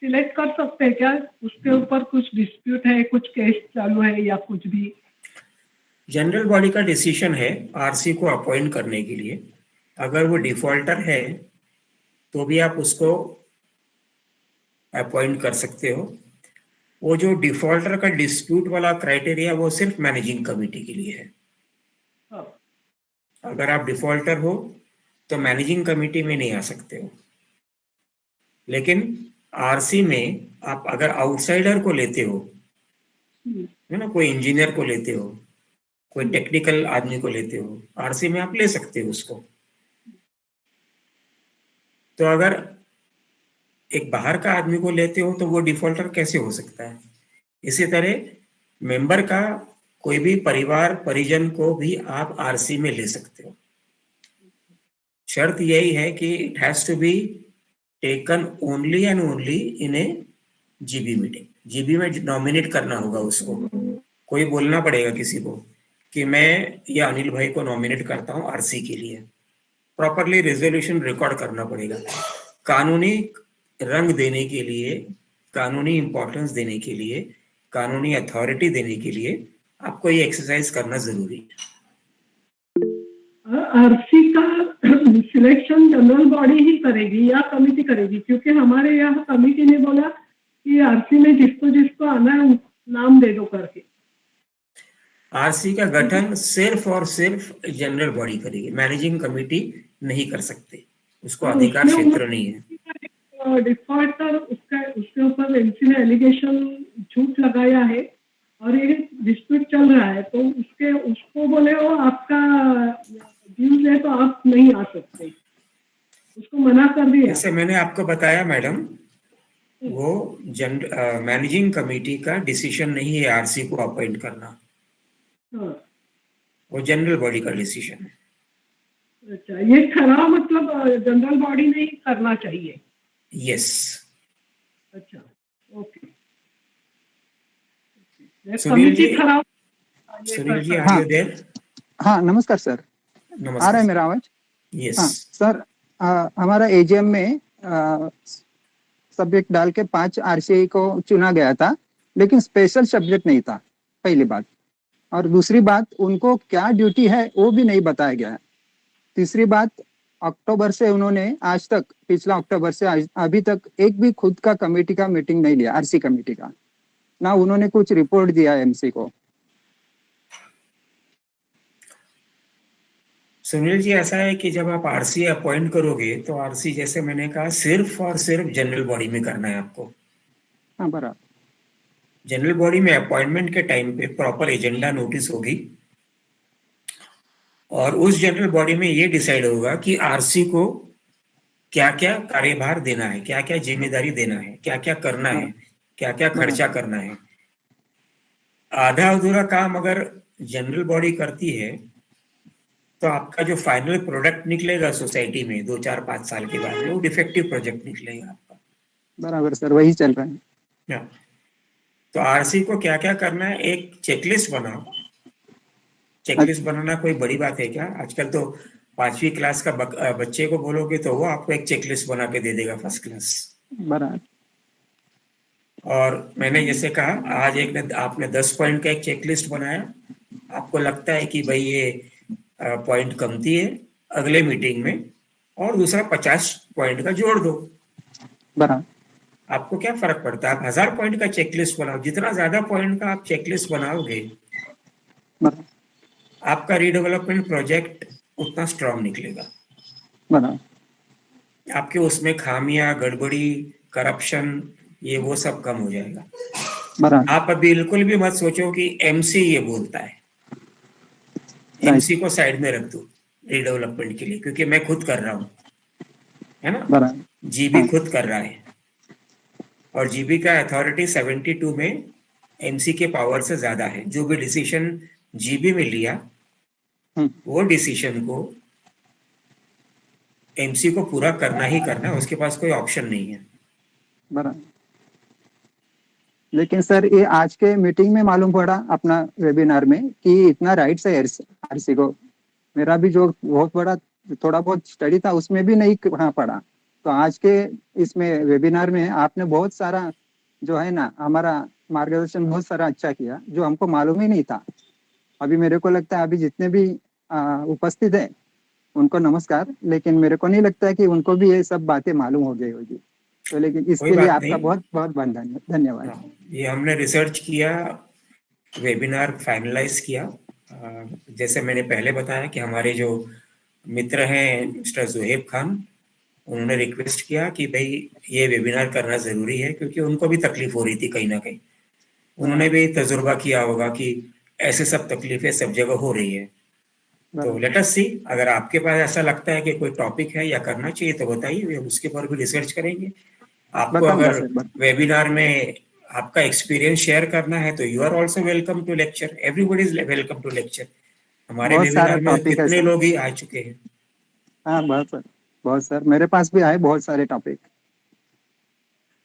I: सिलेक्ट कर सकते हैं क्या? उसके ऊपर कुछ डिस्प्यूट है, कुछ केस चालू है या कुछ भी?
A: जनरल बॉडी का डिसीजन है आरसी को अपॉइंट करने के लिए। अगर वो डिफॉल्टर है तो भी आप उसको अपॉइंट कर सकते हो। वो जो डिफॉल्टर का डिस्प्यूट वाला क्राइटेरिया वो सिर्फ मैनेजिंग कमेटी के लिए है।
I: हाँ,
A: अगर आप डिफॉल्टर हो तो मैनेजिंग कमेटी में नहीं आ सकते हो। लेकिन आरसी में आप अगर आउटसाइडर को लेते हो, है ना, कोई इंजीनियर को लेते हो, कोई टेक्निकल आदमी को लेते हो, आरसी में आप ले सकते हो उसको। तो अगर एक बाहर का आदमी को लेते हो तो वो डिफॉल्टर कैसे हो सकता है? इसी तरह मेंबर का कोई भी परिवार परिजन को भी आप आरसी में ले सकते हो। शर्त यही है कि it has to be taken only and only in a GB meeting. GB में नॉमिनेट करना होगा उसको। कोई बोलना पड़ेगा किसी को कि मैं या अनिल भाई को नॉमिनेट करता हूँ आरसी के लिए। प्रॉपरली रेजोल्यूशन रिकॉर्ड करना पड़ेगा। कानूनी रंग देने के लिए, कानूनी इंपॉर्टेंस देने के लिए, कानूनी अथॉरिटी देने के लिए आपको ये एक्सरसाइज करना जरूरी है।
I: आरसी का सिलेक्शन जनरल बॉडी ही करेगी या कमेटी करेगी? क्योंकि हमारे यहाँ कमेटी ने बोला कि आरसी में जिसको जिसको आना है नाम दे दो करके।
A: आरसी का गठन सिर्फ और सिर्फ जनरल बॉडी करेगी, मैनेजिंग कमेटी नहीं कर सकते, उसको अधिकार क्षेत्र नहीं है।
I: डिफॉल्टर उसके ऊपर एमसी ने एलिगेशन झूठ लगाया है और ये डिस्प्यूट चल रहा है, तो उसको बोले वो आपका ड्यूज है तो आप नहीं आ सकते, उसको मना कर दिया।
A: जैसे मैंने आपको बताया मैडम, वो मैनेजिंग कमेटी का डिसीजन नहीं है आरसी को अपॉइंट करना।
I: हाँ,
A: वो जनरल बॉडी का डिसीजन है।
I: अच्छा, ये खरा मतलब जनरल बॉडी नहीं करना चाहिए।
A: यस।
I: अच्छा, ओके।
A: सुनील जी,
I: खराब।
A: सुनील जी
J: हाँ।
A: Are you there?
J: हाँ नमस्कार सर, आ रहा है
A: नमस्कार।
J: मेरा आवाज?
A: यस
J: हाँ सर, हमारा एजीएम में सब्जेक्ट डाल के 5 आरसीआई को चुना गया था, लेकिन स्पेशल सब्जेक्ट नहीं था, पहली बात। और दूसरी बात, उनको क्या ड्यूटी है वो भी नहीं बताया गया है। तीसरी बात, अक्टूबर से उन्होंने आज तक, पिछला अक्टूबर से अभी तक एक भी खुद का कमेटी का मीटिंग नहीं लिया, आरसी कमेटी का, ना उन्होंने कुछ रिपोर्ट दिया एमसी को।
A: सुनील जी, ऐसा है कि जब आप आरसी अपॉइंट करोगे तो आरसी, जैसे मैंने कहा, सिर्फ और सिर्फ जनरल बॉडी में करना है आपको।
J: हाँ बराबर।
A: जनरल बॉडी में अपॉइंटमेंट के टाइम पे प्रॉपर एजेंडा नोटिस होगी और उस जनरल बॉडी में ये डिसाइड होगा कि आरसी को क्या क्या कार्यभार देना है, क्या क्या जिम्मेदारी देना है, क्या क्या करना है, क्या क्या खर्चा करना है। आधा अधूरा काम अगर जनरल बॉडी करती है तो आपका जो फाइनल प्रोडक्ट निकलेगा सोसाइटी में 2, 4, 5 साल के बाद में, वो डिफेक्टिव प्रोजेक्ट निकलेगा आपका।
J: बराबर सर, वही चल रहा है।
A: तो आरसी को क्या क्या करना है, एक चेकलिस्ट बनाओ। चेकलिस्ट बनाना कोई बड़ी बात है क्या? आजकल तो 5वीं क्लास का बच्चे को बोलोगे तो वो आपको एक चेकलिस्ट बना के दे देगा, फर्स्ट क्लास।
J: बराबर।
A: और मैंने जैसे कहा, आज आपने 10 पॉइंट का एक चेकलिस्ट बनाया, आपको लगता है कि भाई ये पॉइंट कमती है, अगले मीटिंग में और दूसरा 50 पॉइंट का जोड़ दो।
J: बराबर।
A: आपको क्या फर्क पड़ता है? आप 1000 पॉइंट का चेकलिस्ट बनाओ। जितना ज्यादा पॉइंट का आप चेकलिस्ट बनाओगे,
J: बराबर।
A: आपका रीडेवलपमेंट प्रोजेक्ट उतना स्ट्रांग निकलेगा।
J: बराबर।
A: आपके उसमें खामियां, गड़बड़ी, करप्शन, ये वो सब कम हो जाएगा।
J: बराबर।
A: आप बिल्कुल भी मत सोचो कि एमसी ये बोलता है। एमसी को साइड में रख दो रीडेवलपमेंट के लिए, क्योंकि मैं खुद कर रहा हूँ, है ना,
J: बराबर।
A: जीबी
J: हाँ।
A: खुद कर रहा है, और जीबी का अथॉरिटी 72 में एमसी के पावर से ज्यादा है। जो भी डिसीजन जीबी में लिया वो डिसीजन को एमसी को पूरा करना ही करना है, उसके पास कोई ऑप्शन नहीं है।
J: बराबर। लेकिन सर ये आज के मीटिंग में मालूम पड़ा अपना वेबिनार में कि इतना राइट्स है आरसी को। मेरा भी जो बहुत बड़ा थोड़ा बहुत स्टडी था उसमें भी नहीं कहाँ पड़ा। तो आज के इसमें वेबिनार में आपने बहुत सारा जो है ना हमारा मार्गदर्शन बहुत सारा अच्छा किया जो हमको मालूम ही नहीं था। अभी मेरे को लगता है अभी जितने भी उपस्थित है उनको नमस्कार, लेकिन मेरे को नहीं लगता है कि उनको भी ये सब बातें मालूम हो गई होगी। तो लेकिन इसके लिए आपका बहुत बहुत धन्यवाद।
A: ये हमने रिसर्च किया, वेबिनार फाइनलाइज किया। जैसे मैंने पहले बताया कि हमारे जो मित्र हैं मिस्टर जोहेब खान, उन्होंने रिक्वेस्ट किया कि भाई ये वेबिनार करना जरूरी है, क्योंकि उनको भी तकलीफ हो रही थी कहीं ना कहीं। उन्होंने भी तजुर्बा किया होगा कि ऐसे सब तकलीफें सब जगह हो रही है। तो लेट अस सी, अगर आपके पास ऐसा लगता है कि कोई टॉपिक है या करना चाहिए तो बताइए, उसके ऊपर भी रिसर्च करेंगे। आपको अगर वेबिनार में आपका एक्सपीरियंस शेयर करना है तो you are also welcome to lecture, everybody is welcome to lecture. हमारे वेबिनार में कितने लोग ही आ चुके हैं।
J: हाँ बहुत सर मेरे पास भी आए बहुत सारे topic.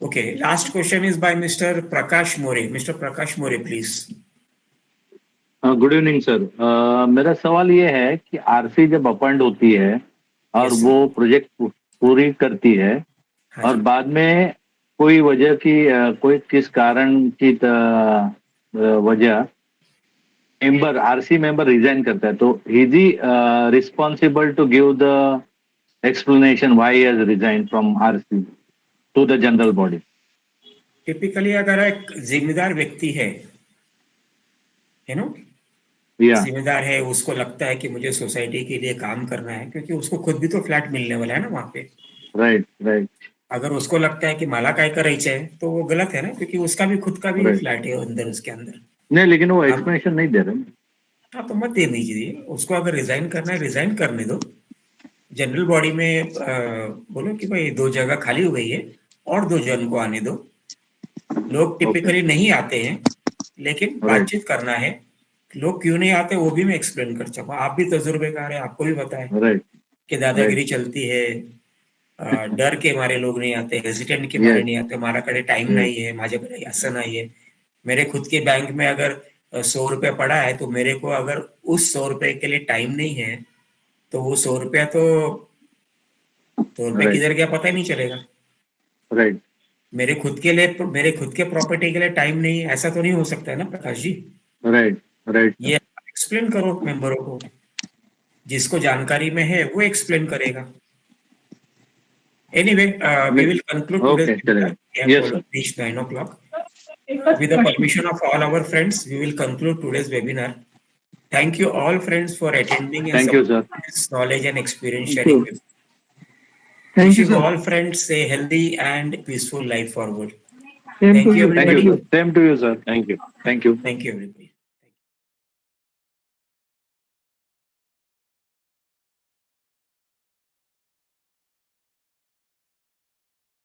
A: Okay, last question is by mister Prakash more. Mister Prakash more please.
K: Good evening sir. मेरा सवाल ये है कि आरसी जब अपॉइंट होती है और
A: Yes,
K: वो प्रोजेक्ट पूरी करती है और बाद में कोई वजह की कोई किस कारण की वजह मेंबर आरसी मेंबर रिजाइन करता है, तो is he responsible to give the explanation why he has resign from RC to the general body?
A: Typically अगर एक जिम्मेदार व्यक्ति है नो, जिम्मेदार है, उसको लगता है कि मुझे सोसाइटी के लिए काम करना है, क्योंकि उसको खुद भी तो फ्लैट मिलने वाला है ना वहाँ पे।
K: राइट।
A: अगर उसको लगता है कि माला काय करायचे है तो वो गलत है ना, क्योंकि उसका भी खुद का भी फ्लैट है अंदर, उसके अंदर।
K: नहीं, लेकिन वो एक्सप्लेनेशन नहीं दे रहे।
A: हाँ, तो मत दे दीजिए उसको। अगर रिजाइन करना है रिजाइन करने दो। जनरल बॉडी में बोलो कि भाई 2 जगह खाली हो गई है और 2 जन को आने दो। लोग टिपिकली नहीं आते हैं, लेकिन बातचीत करना है। लोग क्यों नहीं आते वो भी मैं एक्सप्लेन कर सकूँ। आप भी तजुर्बेकार है, आपको भी पता है कि दादागिरी चलती है, डर के मारे लोग नहीं आते, हेजिटेंट के मारे नहीं आते, माझ्याकडे टाइम नहीं है, माझ्याकडे असं नहीं है। मेरे खुद के बैंक में अगर 100 रुपये पड़ा है तो मेरे को अगर उस 100 रुपये के लिए टाइम नहीं है तो वो 100 रुपया तो 100 रुपये किधर गया पता ही नहीं चलेगा।
K: राइट।
A: मेरे खुद के प्रॉपर्टी के लिए टाइम नहीं है, ऐसा तो नहीं हो सकता है ना प्रकाश जी।
K: राइट।
A: ये एक्सप्लेन करो मेंबरों को, जिसको जानकारी में है वो एक्सप्लेन करेगा। Anyway, we will conclude reached 9 o'clock. With the permission of all our friends, we will conclude today's webinar. Thank you all friends for attending and supporting this knowledge and experience sharing. Thank you all friends, a healthy and peaceful life forward. Thank you everybody.
K: Same to you sir. Thank you.
A: Thank you everybody.